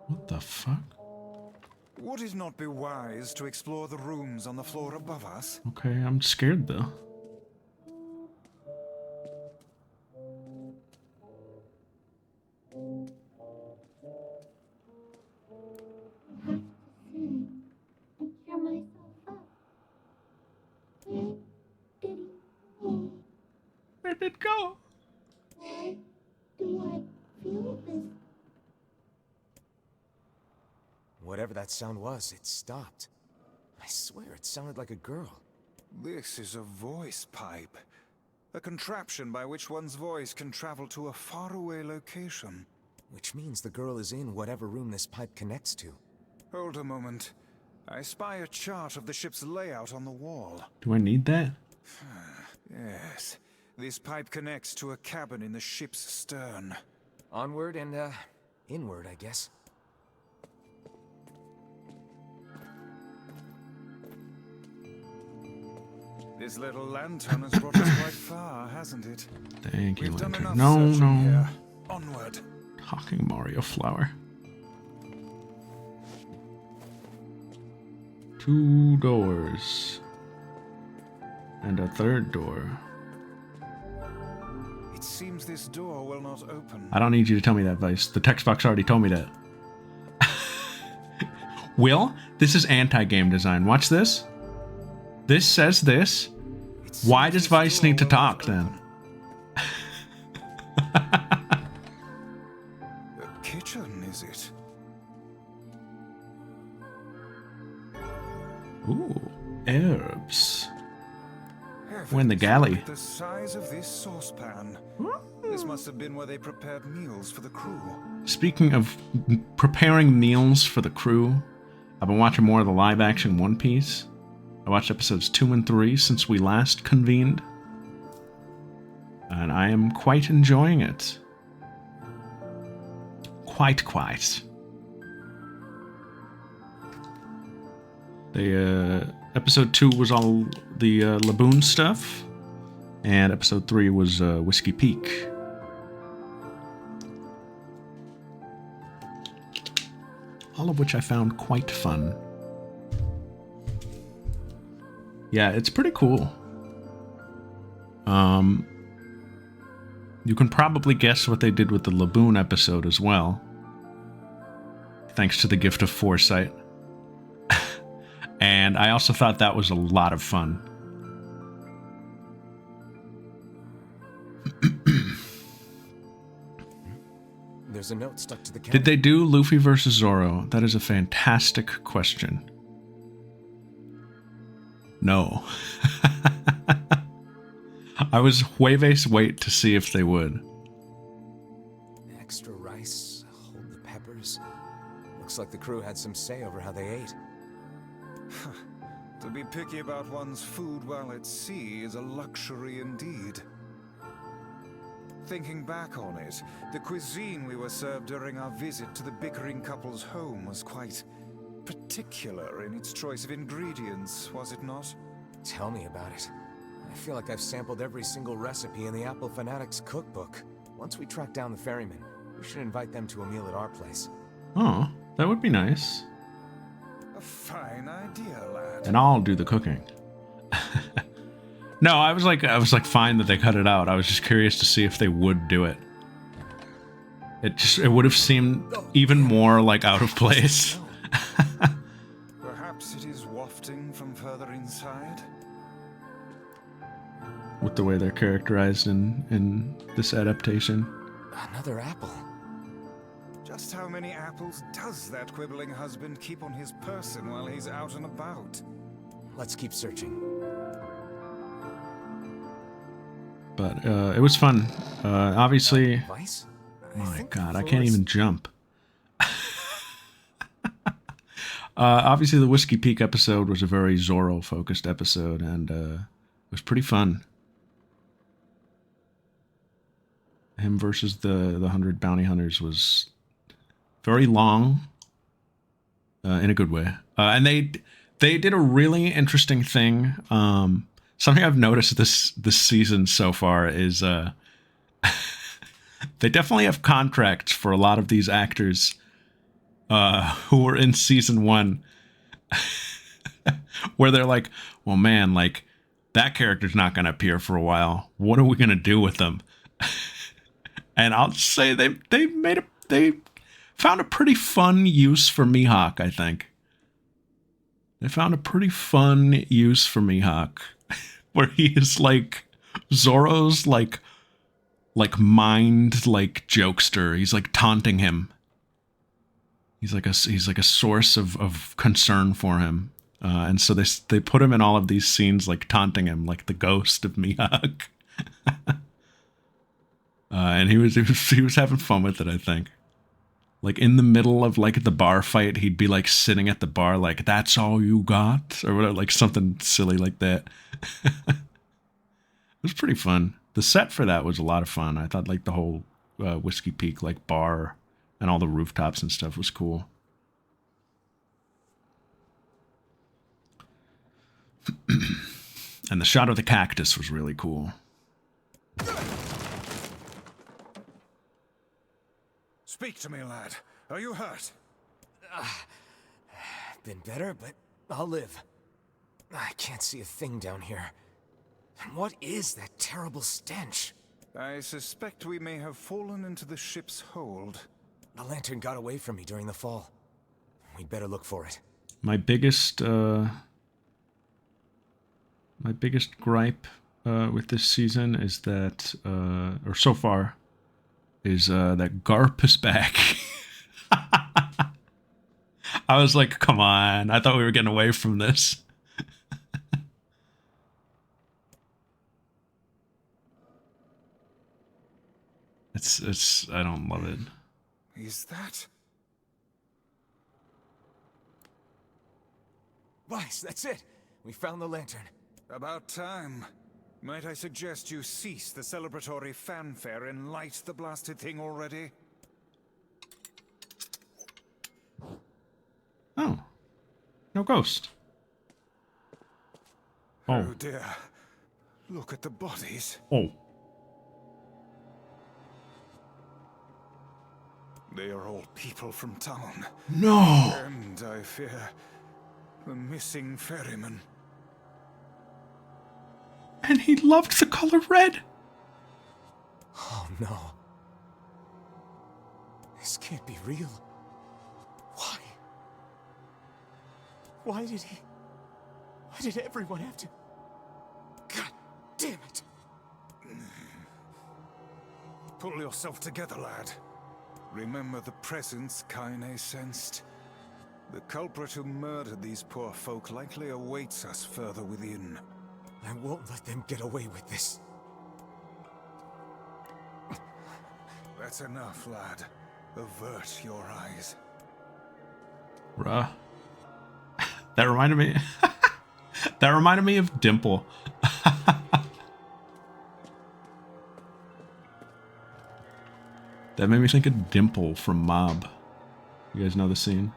What the fuck? Would it not be wise to explore the rooms on the floor above us? Okay, I'm scared though. Where did it go? Whatever that sound was, it stopped. I swear it sounded like a girl. This is a voice pipe. A contraption by which one's voice can travel to a faraway location. Which means the girl is in whatever room this pipe connects to. Hold a moment. I spy a chart of the ship's layout on the wall. Do I need that? Yes. This pipe connects to a cabin in the ship's stern. Onward and, inward, I guess. This little lantern has brought us quite far, hasn't it? Thank you, We've done Lantern. enough No, searching no. here. Onward. Talking Mario Flower. 2 doors. And a third door. It seems this door will not open. I don't need you to tell me that, Vice. The text box already told me that. Will, this is anti-game design. Watch this. This says this. Why does Vice need to talk then? A kitchen, is it? Ooh, herbs. Heavens, We're in the galley. look at the size of this saucepan. This must have been where they prepared meals for the crew. Speaking of preparing meals for the crew, I've been watching more of the live-action One Piece. I watched episodes 2 and 3 since we last convened. And I am quite enjoying it. Quite. The episode 2 was all the Laboon stuff, and episode 3 was Whiskey Peak. All of which I found quite fun. Yeah, it's pretty cool. You can probably guess what they did with the Laboon episode as well. Thanks to the gift of foresight. And I also thought that was a lot of fun. There's a note stuck to the counter. Did they do Luffy versus Zoro? That is a fantastic question. No. I was wait to see if they would. Extra rice, hold the peppers. Looks like the crew had some say over how they ate. To be picky about one's food while at sea is a luxury indeed. Thinking back on it, the cuisine we were served during our visit to the bickering couple's home was quite particular in its choice of ingredients, was it not? Tell me about it. I feel like I've sampled every single recipe in the Apple Fanatics cookbook. Once we track down the ferryman, we should invite them to a meal at our place. Oh, that would be nice. A fine idea, lad. And I'll do the cooking. No, I was like fine that they cut it out. I was just curious to see if they would do it. It would have seemed even more like out of place. Perhaps it is wafting from further inside? With the way they're characterized in this adaptation. Another apple. Just how many apples does that quibbling husband keep on his person while he's out and about? Let's keep searching. But it was fun. Obviously... Vice? My god, I can't even jump. Obviously, the Whiskey Peak episode was a very Zoro-focused episode, and it was pretty fun. Him versus the 100 bounty hunters was very long, in a good way. And they did a really interesting thing. Something I've noticed this season so far is they definitely have contracts for a lot of these actors who were in season 1 where they're like, well, man, like, that character's not going to appear for a while. What are we going to do with them? And I'll just say they found a pretty fun use for Mihawk, I think. They found a pretty fun use for Mihawk, where he is like Zoro's like mind like jokester. He's like taunting him. He's like a source of concern for him, and so they put him in all of these scenes like taunting him, like the ghost of Mihawk. And he was having fun with it, I think. Like in the middle of like the bar fight, he'd be like sitting at the bar like, "That's all you got?" or whatever, like something silly like that. It was pretty fun. The set for that was a lot of fun. I thought like the whole Whiskey Peak like bar and all the rooftops and stuff was cool. And the shot of the cactus was really cool. Speak to me, lad. Are you hurt? Been better, but I'll live. I can't see a thing down here. And what is that terrible stench? I suspect we may have fallen into the ship's hold. The lantern got away from me during the fall. We'd better look for it. My biggest gripe with this season is that, or so far, is that Garp is back. I was like, come on. I thought we were getting away from this. It's I don't love it. Is that? Vice, that's it. We found the lantern. About time. Might I suggest you cease the celebratory fanfare and light the blasted thing already? Oh. No ghost. Oh dear. Look at the bodies. Oh. They are all people from town. No! And I fear the missing ferryman. And he loved the color red. Oh no. This can't be real. Why? Why did everyone have to... God damn it. Pull yourself together, lad. Remember the presence Kaine sensed? The culprit who murdered these poor folk likely awaits us further within. I won't let them get away with this. That's enough, lad. Avert your eyes. Bruh. That reminded me... that reminded me of Dimple. That made me think of Dimple from Mob. You guys know the scene?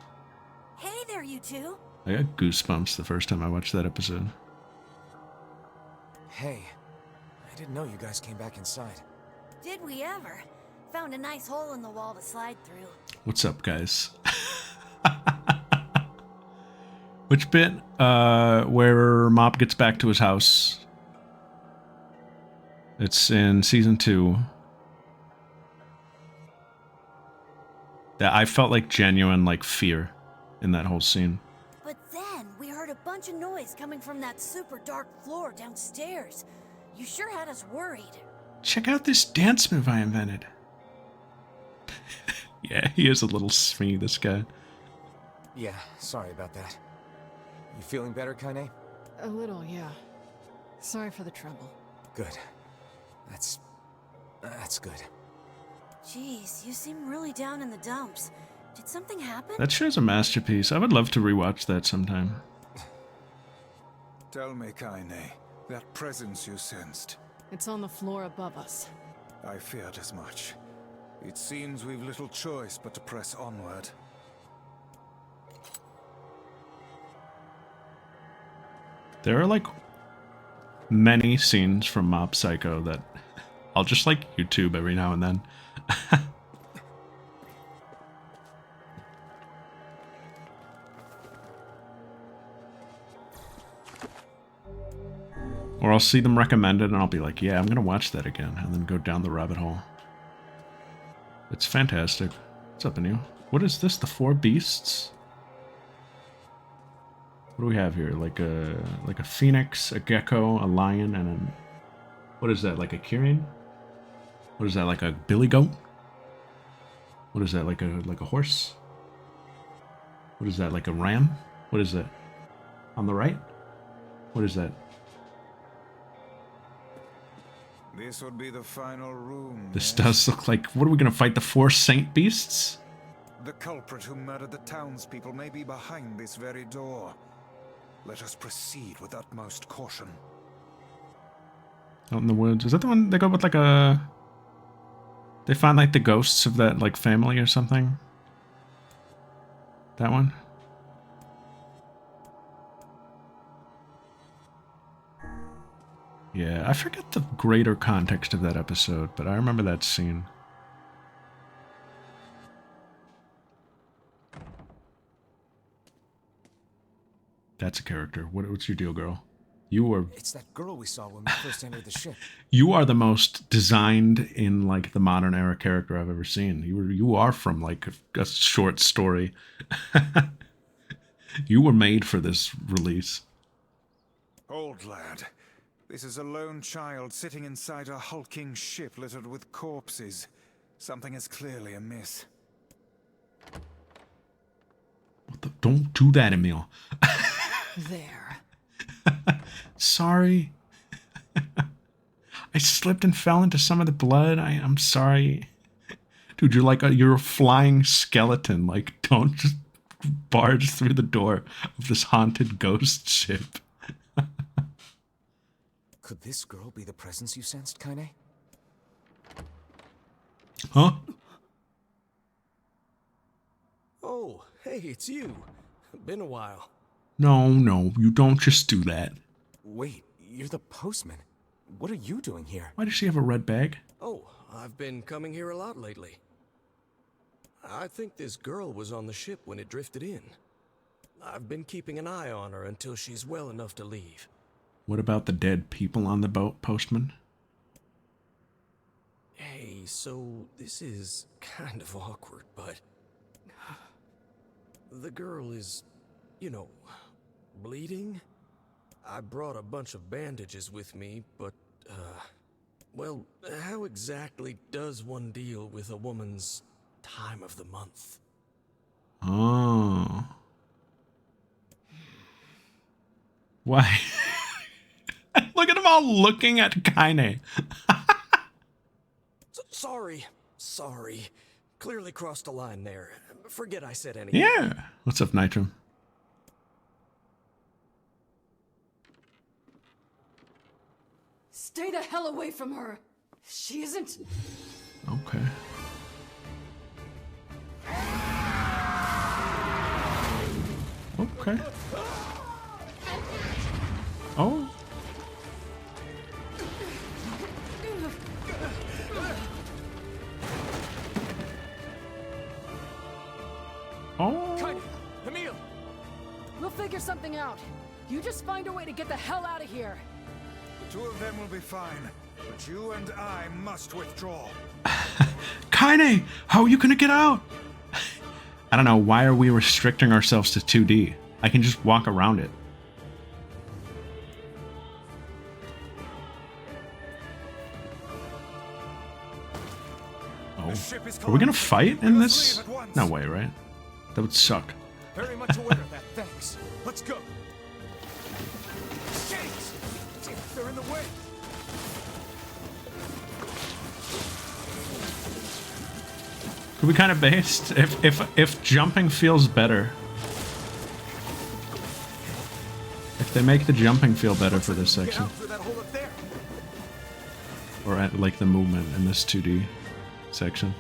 Hey there, you two. I got goosebumps the first time I watched that episode. Hey, I didn't know you guys came back inside. Did we ever? Found a nice hole in the wall to slide through. What's up, guys? Which bit? Where Mob gets back to his house. It's in season 2. That I felt like genuine, like, fear in that whole scene. But then we heard a bunch of noise coming from that super dark floor downstairs. You sure had us worried. Check out this dance move I invented. Yeah, he is a little smee, this guy. Yeah, sorry about that. You feeling better, Kaine? A little, yeah. Sorry for the trouble. Good. That's good. Jeez, you seem really down in the dumps. Did something happen? That show's a masterpiece. I would love to rewatch that sometime. Tell me, Kaine, that presence you sensed. It's on the floor above us. I feared as much. It seems we've little choice but to press onward. There are, like, many scenes from Mob Psycho that I'll just, like, YouTube every now and then. Or I'll see them recommended and I'll be like, yeah, I'm gonna watch that again, and then go down the rabbit hole. It's fantastic. What's up, Anu? What is this? The 4 beasts? What do we have here? Like a phoenix, a gecko, a lion, and an... What is that? Like a Kirin? What is that? Like a billy goat? What is that? Like a horse? What is that? Like a ram? What is that? On the right? What is that? This would be the final room. This does look like... What are we gonna fight? The 4 saint beasts? The culprit who murdered the townspeople may be behind this very door. Let us proceed with utmost caution. Out in the woods. Is that the one they go with like a... They find like the ghosts of that like family or something? That one? Yeah, I forget the greater context of that episode, but I remember that scene. That's a character. What's your deal, girl? You are... It's that girl we saw when we first entered the ship. You are the most designed in like the modern era character I've ever seen. You are from like a short story. You were made for this release. Old lad, this is a lone child sitting inside a hulking ship littered with corpses. Something is clearly amiss. Don't do that, Emil. There. Sorry. I slipped and fell into some of the blood. I'm sorry. Dude, you're a flying skeleton. Like, don't just barge through the door of this haunted ghost ship. Could this girl be the presence you sensed, Kaine? Huh? Oh, hey, it's you. Been a while. No, you don't just do that. Wait, you're the postman. What are you doing here? Why does she have a red bag? Oh, I've been coming here a lot lately. I think this girl was on the ship when it drifted in. I've been keeping an eye on her until she's well enough to leave. What about the dead people on the boat, Postman? Hey, so this is kind of awkward, but the girl is, you know, bleeding. I brought a bunch of bandages with me, but, well, how exactly does one deal with a woman's time of the month? Oh. Why? Look at them all looking at Kaine. Sorry. Clearly crossed the line there. Forget I said anything. Yeah. What's up, Nitro? Stay the hell away from her. She isn't. Okay. Okay. Oh. Oh. Kaine, Emil. We'll figure something out. You just find a way to get the hell out of here. The two of them will be fine, but you and I must withdraw. Kaine, how are you gonna get out? I don't know. Why are we restricting ourselves to 2D? I can just walk around it. Oh. Are we gonna fight in this? No way, right? That would suck. Very much aware of that, thanks. Let's go. Shakes! They're in the way. Could we kind of based if jumping feels better? If they make the jumping feel better for this section, or at like the movement in this 2D section.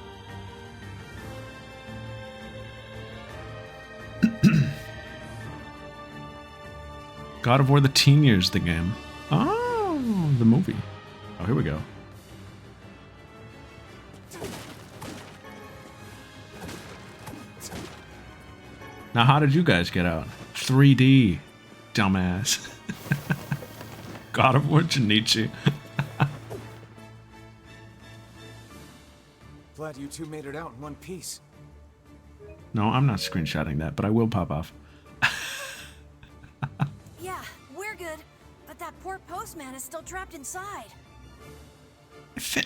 God of War: The Teen Years, the game. Oh, the movie. Oh, here we go. Now, how did you guys get out? 3D, dumbass. God of War Junichi. Glad you two made it out in one piece. No, I'm not screenshotting that, but I will pop off. Yeah, we're good. But that poor postman is still trapped inside.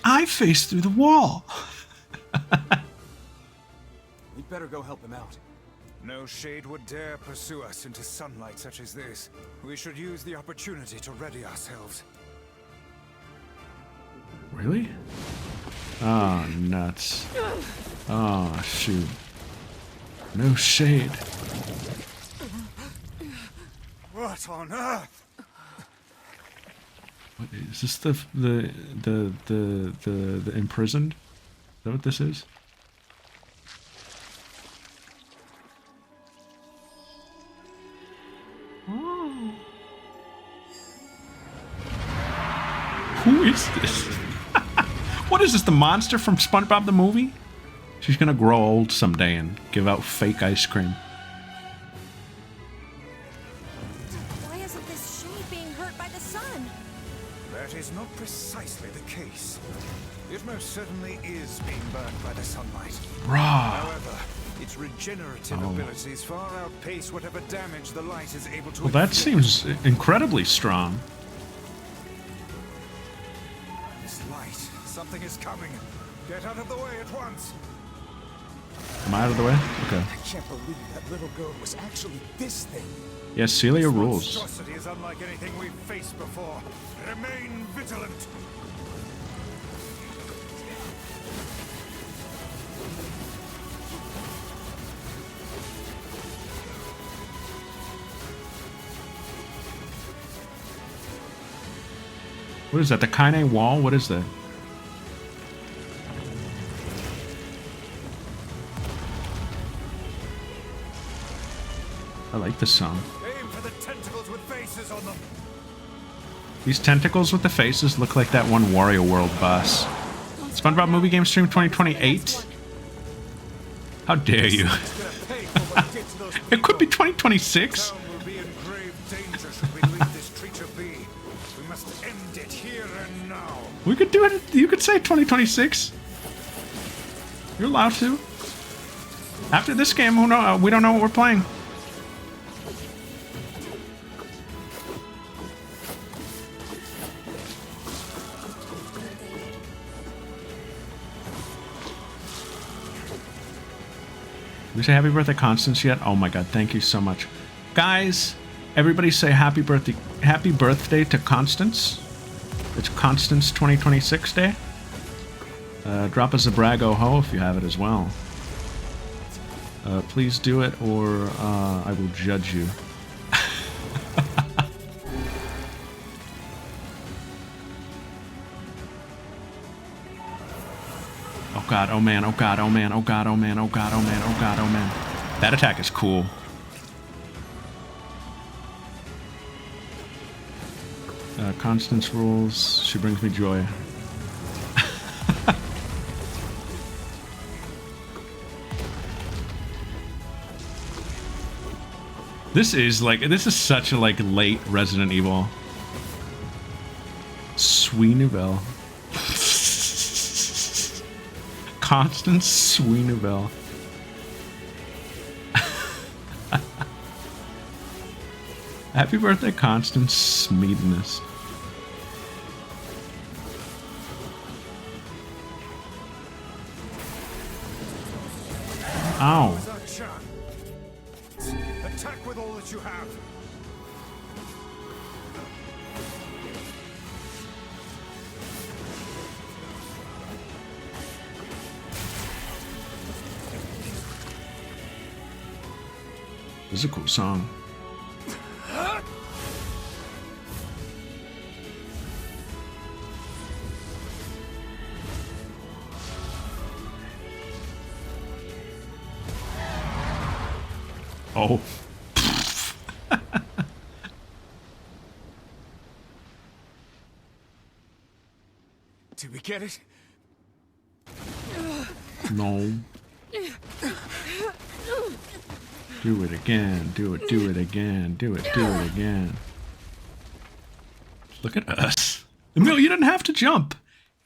I faced through the wall. We'd better go help him out. No shade would dare pursue us into sunlight such as this. We should use the opportunity to ready ourselves. Really? Oh, nuts. Oh, shoot. No shade. What on earth? What is this? The imprisoned? Is that what this is? Oh. Who is this? What is this? The monster from SpongeBob the movie? She's gonna grow old someday and give out fake ice cream. Why isn't this shade being hurt by the sun? That is not precisely the case. It most certainly is being burned by the sunlight. Rah. However, its regenerative abilities far outpace whatever damage the light is able to Well, that inflict. seems incredibly strong. This light, something is coming. Get out of the way at once. Am I out of the way? Okay. I can't believe that little girl was actually this thing. Yeah, Celia This rules. monstrosity is unlike anything we've faced before. Remain vigilant. What is that? The Kaine wall? What is that? I like this song. Aim for the tentacles with faces on them. These tentacles with the faces look like that one Wario World boss. SpongeBob Movie Game Stream 2028? How dare you? It could be 2026. Town will be in grave danger should we leave this creature be. it here and now. We could do it. You could say 2026. You're allowed to. After this game, who know? We don't know what we're playing. Did we say happy birthday, Constance, yet? Oh my god, thank you so much. Guys, everybody say happy birthday to Constance. It's Constance 2026 Day. Drop us a Brago Ho if you have it as well. Please do it, or I will judge you. Oh god, oh man, oh god, oh man, oh god, oh man, oh god, oh man, oh god, oh man. That attack is cool. Constance rules. She brings me joy. This is such a late Resident Evil. Sweet Nouvelle. Constance Sweet Nouvelle. Happy birthday, Constance Smeediness. Ow. Attack with all that you have. This is a cool song. Oh. Did we get it? No. Do it again. Do it again. Do it again. Look at us. Emil, you didn't have to jump.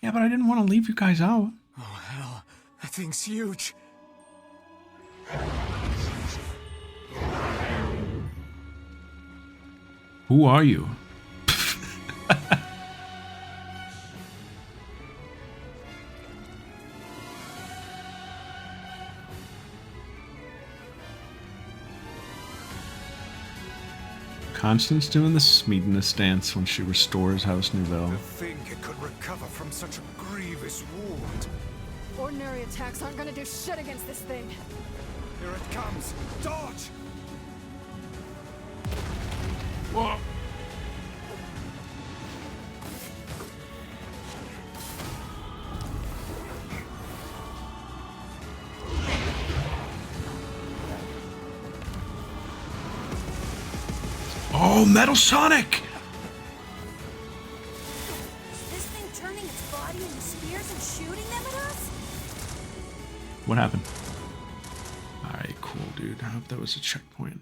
Yeah, but I didn't want to leave you guys out. Oh, hell. That thing's huge. Who are you? Constance doing the Smeediness dance when she restores House Nouvelle. To think it could recover from such a grievous wound. Ordinary attacks aren't gonna do shit against this thing. Here it comes. Dodge! Whoa. Oh, Metal Sonic! Is this thing turning its body into spears and shooting them at us? What happened? Alright, cool, dude. I hope that was a checkpoint.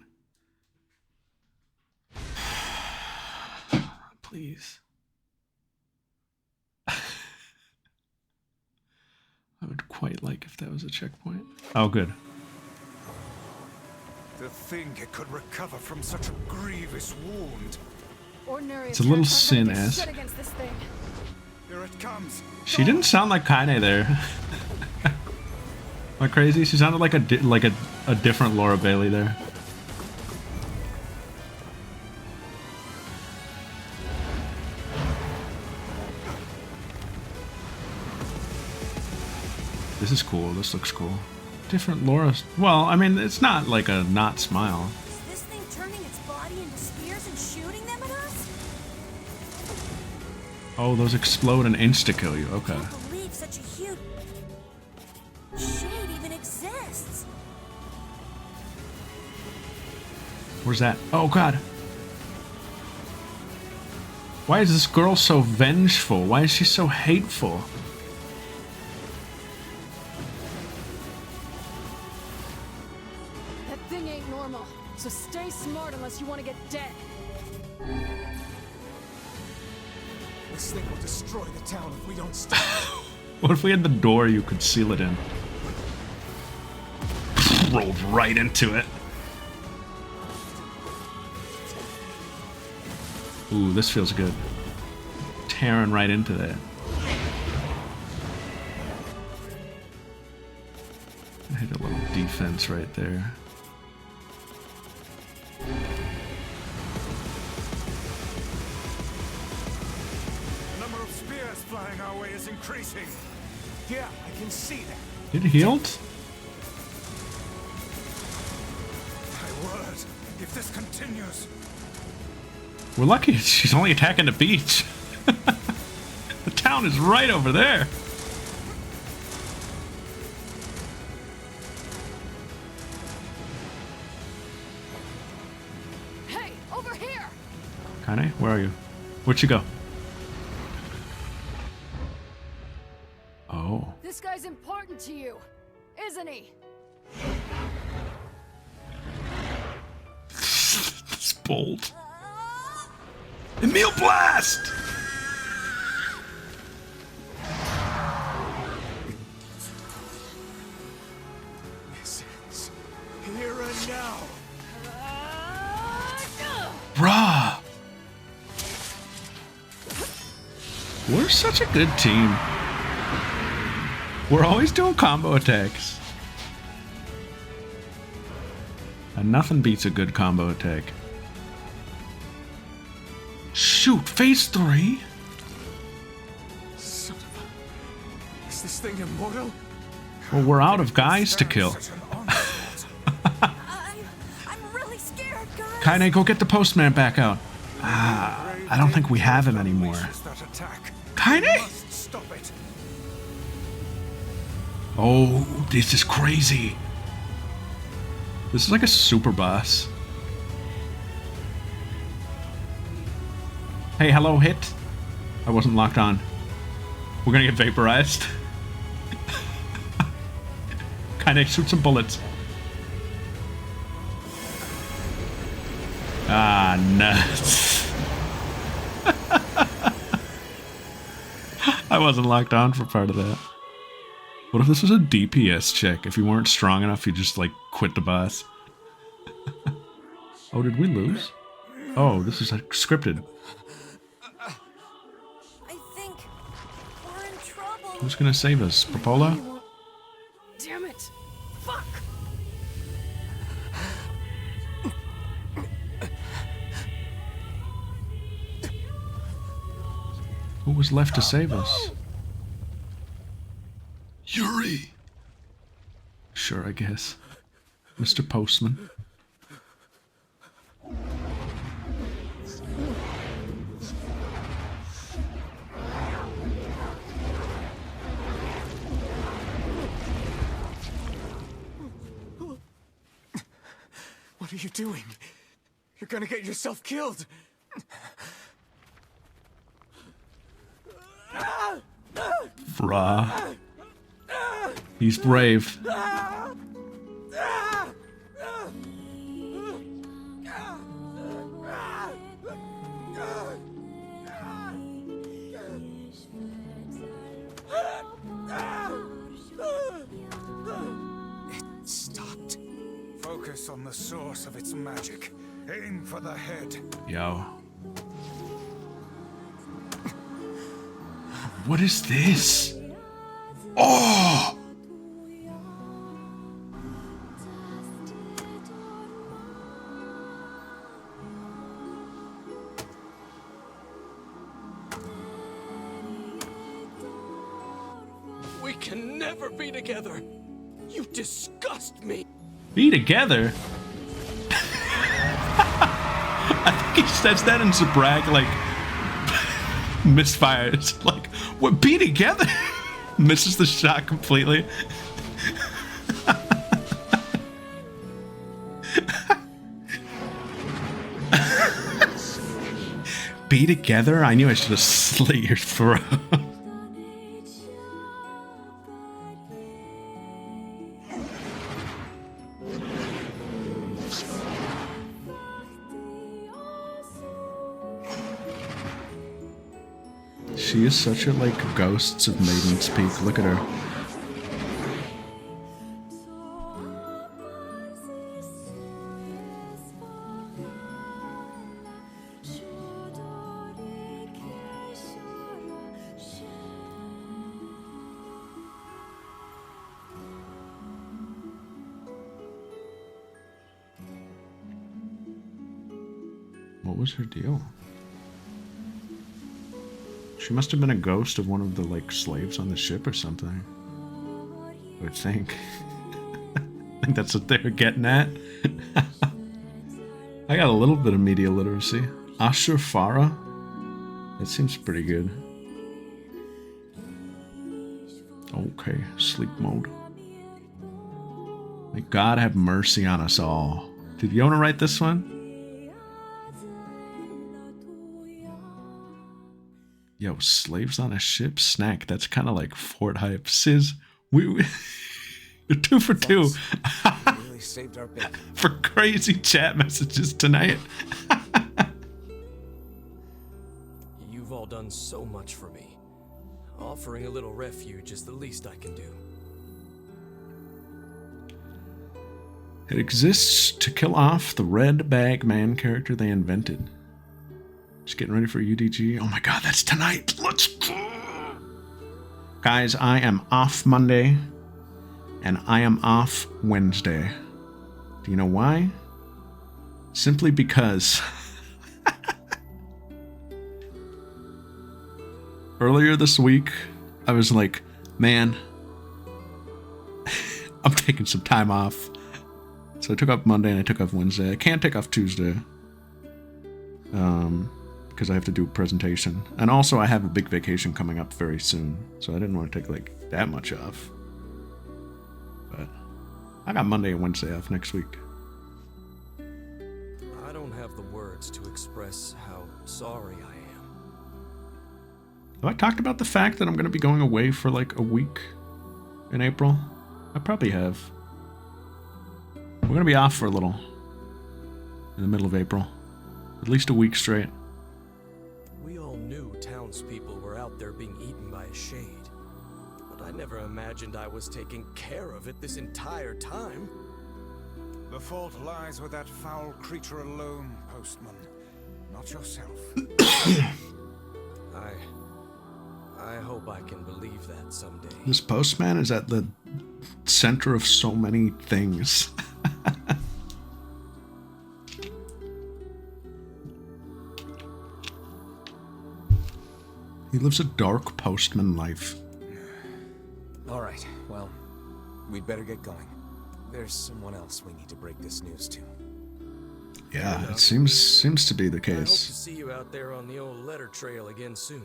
Please. I would quite like if that was a checkpoint. Oh, good. To think it could recover from such a grievous wound. Ordinary It's a little attacks aren't gonna do sin-esque. shit against this thing. Here it comes. She didn't sound like Kaine there. Am I crazy? She sounded like a different Laura Bailey there. This is cool. This looks cool. Different Laura. Well, I mean, it's not like a not smile. Is this thing turning its body into spears and shooting them at us? Oh, those explode and insta-kill you. Okay. I can't believe such a huge shade even exists. Where's that? Oh, God. Why is this girl so vengeful? Why is she so hateful? That thing ain't normal, so stay smart unless you want to get dead. This thing will destroy the town if we don't stop. What if we had the door you could seal it in? Rolled right into it. Ooh, this feels good. Tearing right into that. I hit a little defense right there. The number of spears flying our way is increasing. Yeah, I can see that. It healed? My word, if this continues... We're lucky she's only attacking the beach. The town is right over there. Hey, over here! Kane, where are you? Where'd she go? Oh. This guy's important to you, isn't he? It's bold. Emil Blast! This is here and now. Bruh! We're such a good team. We're always doing combo attacks. And nothing beats a good combo attack. Shoot, phase 3? Son of a... Is this thing immortal? Well, we're out of guys to kill. I'm really scared, guys. Kaine, go get the postman back out. I don't think we have him anymore. Kaine? Stop it. Oh, this is crazy. This is like a super boss. Hey, hello, hit. I wasn't locked on. We're gonna get vaporized. Kinda shoot some bullets. Ah, nuts. I wasn't locked on for part of that. What if this was a DPS check? If you weren't strong enough, you just, like, quit the boss. Oh, did we lose? Oh, this is, like, scripted. I think we're in trouble. Who's gonna save us? Popola? Damn it! Fuck! Who was left to save us? Yuri! Sure, I guess. Mr. Postman. What are you doing? You're gonna get yourself killed. Bruh. He's brave. It stopped. Focus on the source of its magic. Aim for the head. Yo. What is this? Oh! We can never be together. You disgust me. Be together? I think he says that in Zabrak, like, misfires. Like, what? Be together? Misses the shot completely. Be together? I knew I should have slit your throat. She is such a, like, Ghosts of Maiden's Peak. Look at her. What was her deal? She must have been a ghost of one of the, like, slaves on the ship or something. I would think. I think that's what they were getting at. I got a little bit of media literacy. Ashur Farah? That seems pretty good. Okay, sleep mode. May God have mercy on us all. Did Yona write this one? Yo, slaves on a ship? Snack. That's kind of like Fort Hype. Sis, we're 2 for 2. Really saved our bacon. For crazy chat messages tonight. You've all done so much for me. Offering a little refuge is the least I can do. It exists to kill off the red bag man character they invented. Just getting ready for UDG. Oh my god, that's tonight. Let's go. Guys, I am off Monday. And I am off Wednesday. Do you know why? Simply because earlier this week, I was like, man, I'm taking some time off. So I took off Monday and I took off Wednesday. I can't take off Tuesday. Because I have to do a presentation. And also I have a big vacation coming up very soon. So I didn't want to take like that much off. But I got Monday and Wednesday off next week. I don't have the words to express how sorry I am. Have I talked about the fact that I'm going to be going away for like a week in April? I probably have. We're going to be off for a little. In the middle of April. At least a week straight. We all knew townspeople were out there being eaten by a shade. But I never imagined I was taking care of it this entire time. The fault lies with that foul creature alone, Postman. Not yourself. I hope I can believe that someday. This postman is at the center of so many things. He lives a dark postman life. Alright, well, we'd better get going. There's someone else we need to break this news to. Yeah, it seems to be the I hope to case. see you out there on the old letter trail again soon.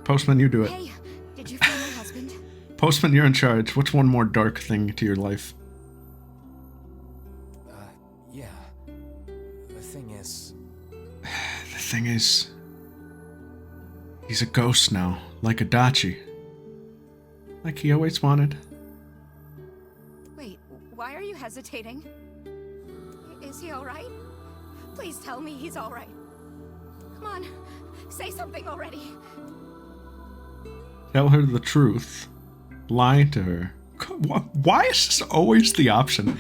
Postman, you do it. Hey, did you find my husband? Postman, you're in charge. What's one more dark thing to your life? Yeah. The thing is... The thing is... He's a ghost now, like Adachi. Like he always wanted. Wait, why are you hesitating? Is he alright? Please tell me he's alright. Come on, say something already. Tell her the truth. Lie to her. Why is this always the option?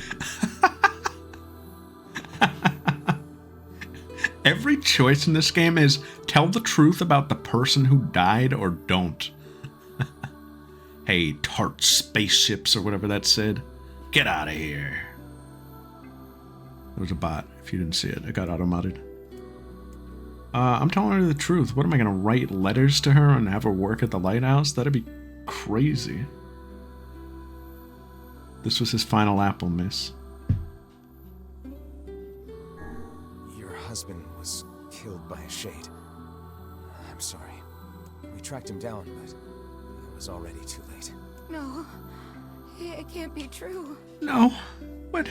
Every choice in this game is tell the truth about the person who died or don't. Hey, tart spaceships or whatever that said. Get out of here. It was a bot, if you didn't see it. It got auto-modded. I'm telling her the truth. What am I going to write letters to her and have her work at the lighthouse? That'd be crazy. This was his final apple, miss. Your husband was killed by a shade. I'm sorry. We tracked him down, but it was already too late. No, it can't be true. No. What?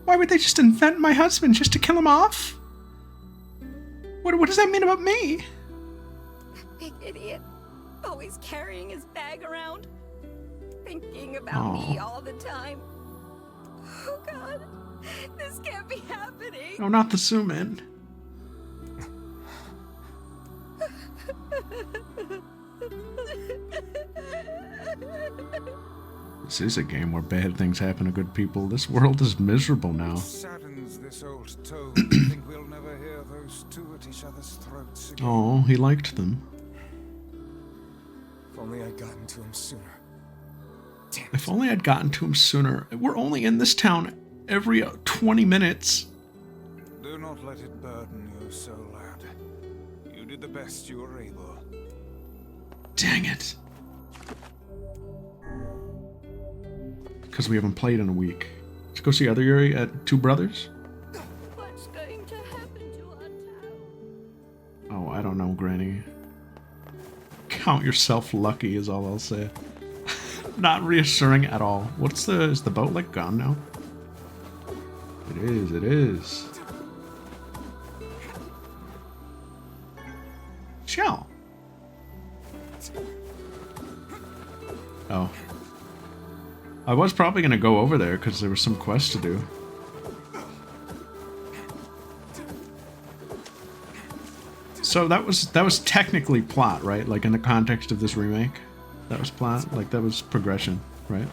Why would they just invent my husband just to kill him off? What does that mean about me? Big idiot. Always carrying his bag around. Thinking about me all the time. Oh god, this can't be happening. No, not the Suman. This is a game where bad things happen to good people. This world is miserable now. Saddens this old toad to think we'll never hear those two at each other's throats again. Oh, he liked them. If only I'd gotten to him sooner. Damn. If only I'd gotten to him sooner. We're only in this town every 20 minutes. Do not let it burden you so, lad. You did the best you were able. Dang it. Because we haven't played in a week. Let's go see other Yuri at Two Brothers. What's going to happen to our town? Oh, I don't know, Granny. Count yourself lucky is all I'll say. Not reassuring at all. Is the boat like gone now? It is. Shell. Oh. I was probably gonna go over there because there was some quest to do. So that was technically plot, right? Like in the context of this remake, that was plot. Like that was progression, right?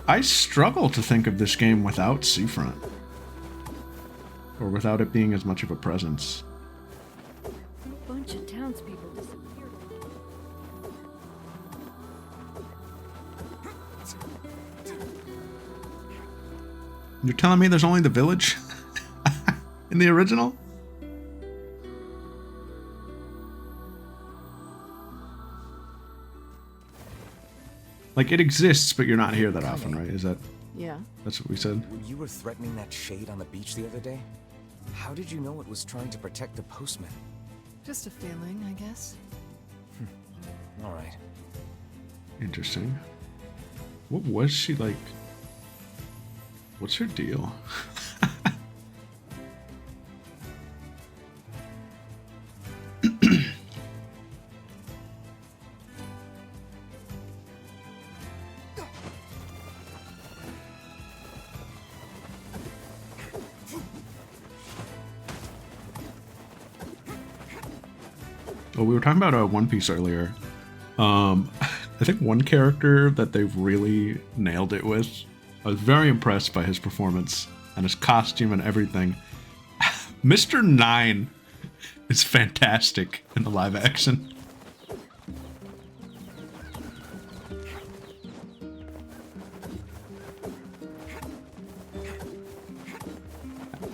I struggle to think of this game without Seafront, or without it being as much of a presence. A bunch of townspeople disappeared. You're telling me there's only the village in the original? Like, it exists, but you're not here that often, right? Is that... Yeah. That's what we said? When you were threatening that shade on the beach the other day, how did you know it was trying to protect the postman? Just a feeling, I guess. All right. Interesting. What was she like? What's her deal? Well, we were talking about One Piece earlier. I think one character that they've really nailed it with, I was very impressed by his performance and his costume and everything. Mr. Nine is fantastic in the live action.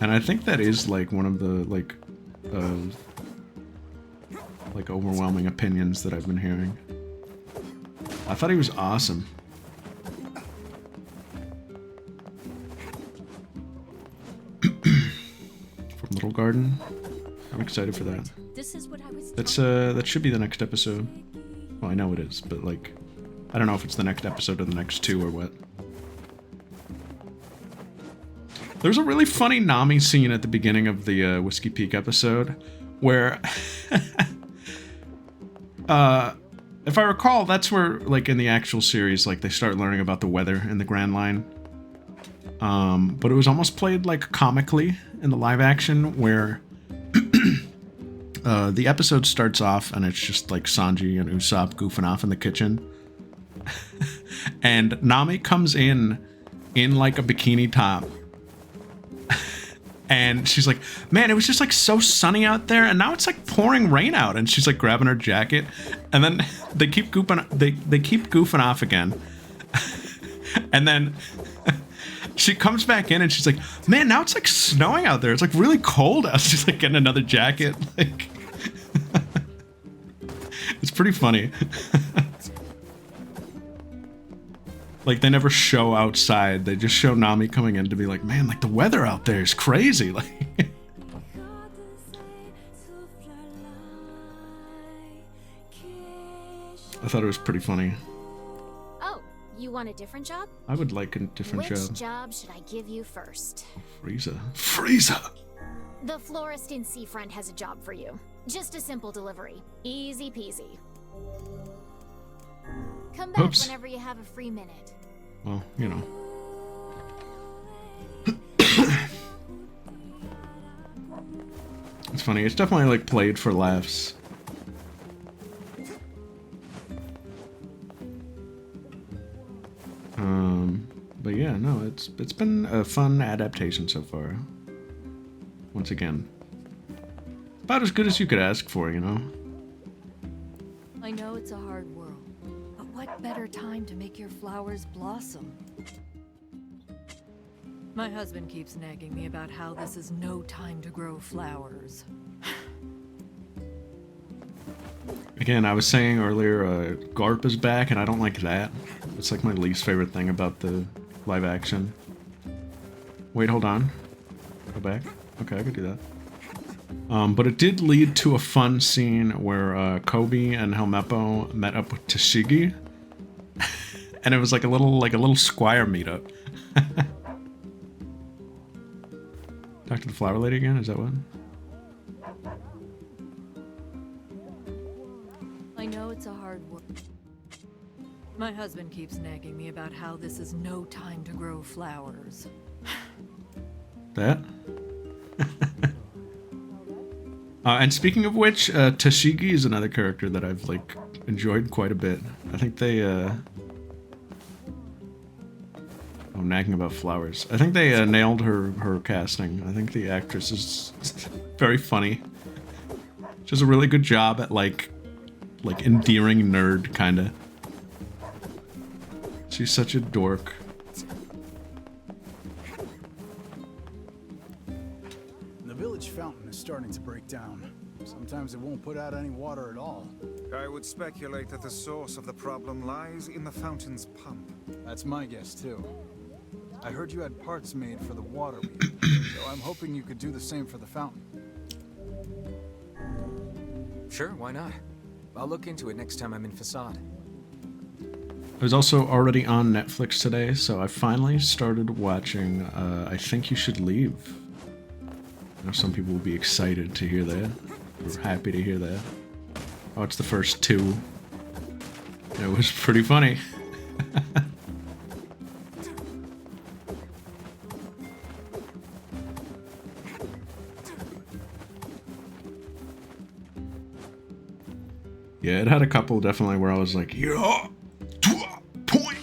And I think that is like one of the like overwhelming opinions that I've been hearing. I thought he was awesome. From Little Garden. I'm excited for that. This is what I was That should be the next episode. Well, I know it is, but like, I don't know if it's the next episode or the next two or what. There's a really funny Nami scene at the beginning of the Whiskey Peak episode where if I recall, that's where, like, in the actual series, like, they start learning about the weather in the Grand Line. But it was almost played, like, comically in the live action, where the episode starts off and it's just, like, Sanji and Usopp goofing off in the kitchen. And Nami comes in, like, a bikini top. And she's like, man, it was just like so sunny out there, and now it's like pouring rain out. And she's like grabbing her jacket, and then they keep goofing off again. And then she comes back in and she's like, man, now it's like snowing out there. It's like really cold out. She's like getting another jacket. Like, it's pretty funny. Like, they never show outside. They just show Nami coming in to be like, man, like, the weather out there is crazy. Like, I thought it was pretty funny. Oh, you want a different job? I would like a different job. Which job should I give you first? Frieza. The florist in Seafront has a job for you. Just a simple delivery. Easy peasy. Come back whenever you have a free minute. well, you know. It's funny. It's definitely like played for laughs. But yeah, no, it's been a fun adaptation so far. Once again, about as good as you could ask for, you know. I know it's a hard world, but what better time to make your flowers blossom? My husband keeps nagging me about how this is no time to grow flowers. Again, I was saying earlier, Garp is back, and I don't like that. It's like my least favorite thing about the live action. Wait, hold on. Go back. Okay, I could do that. But it did lead to a fun scene where Kobe and Helmeppo met up with Tashigi, and it was like a little squire meetup. Talk to the flower lady again. Is that what? I know it's a hard work. My husband keeps nagging me about how this is no time to grow flowers. That? And speaking of which, Tashigi is another character that I've like enjoyed quite a bit. I think they oh, nagging about flowers. I think they nailed her casting. I think the actress is very funny. She does a really good job at like endearing nerd kinda. She's such a dork. The village fountain is starting to break down. Sometimes it won't put out any water at all. I would speculate that the source of the problem lies in the fountain's pump. That's my guess, too. I heard you had parts made for the water wheel, so I'm hoping you could do the same for the fountain. Sure, why not? I'll look into it next time I'm in Facade. I was also already on Netflix today, so I finally started watching I Think You Should Leave. I know some people will be excited to hear that. We're happy to hear that. I watched the first two. And it was pretty funny. Yeah, it had a couple definitely where I was like, yeah, point.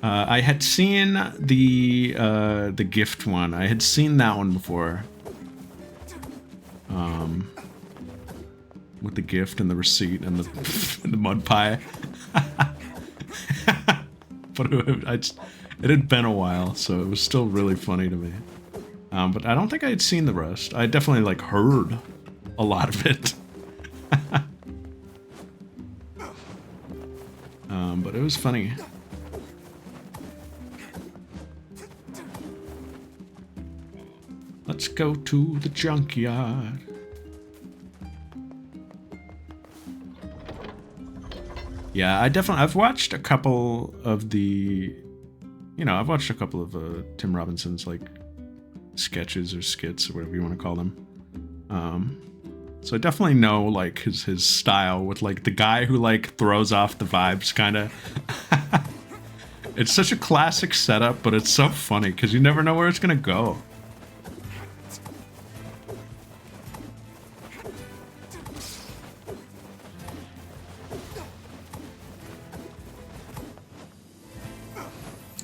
I had seen the gift one. I had seen that one before. With the gift and the receipt and the mud pie. But it had been a while, so it was still really funny to me. But I don't think I had seen the rest. I definitely like heard a lot of it. But it was funny. Let's go to the junkyard. Yeah, I've watched a couple of the, I've watched a couple of Tim Robinson's like sketches or skits or whatever you want to call them. So I definitely know like his style with like the guy who like throws off the vibes kind of. It's such a classic setup, but it's so funny because you never know where it's gonna go.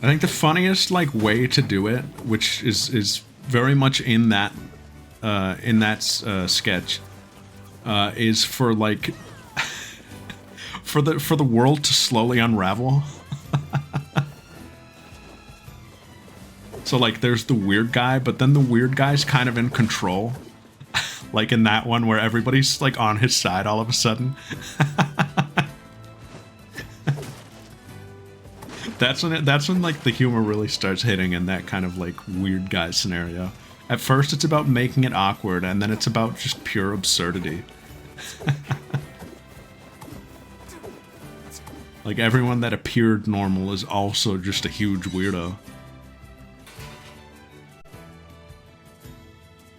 I think the funniest like way to do it, which is very much in that sketch, is for like for the world to slowly unravel. So like there's the weird guy, but then the weird guy's kind of in control. Like in that one where everybody's like on his side all of a sudden. That's when like the humor really starts hitting in that kind of like weird guy scenario. At first it's about making it awkward, and then it's about just pure absurdity. Like everyone that appeared normal is also just a huge weirdo.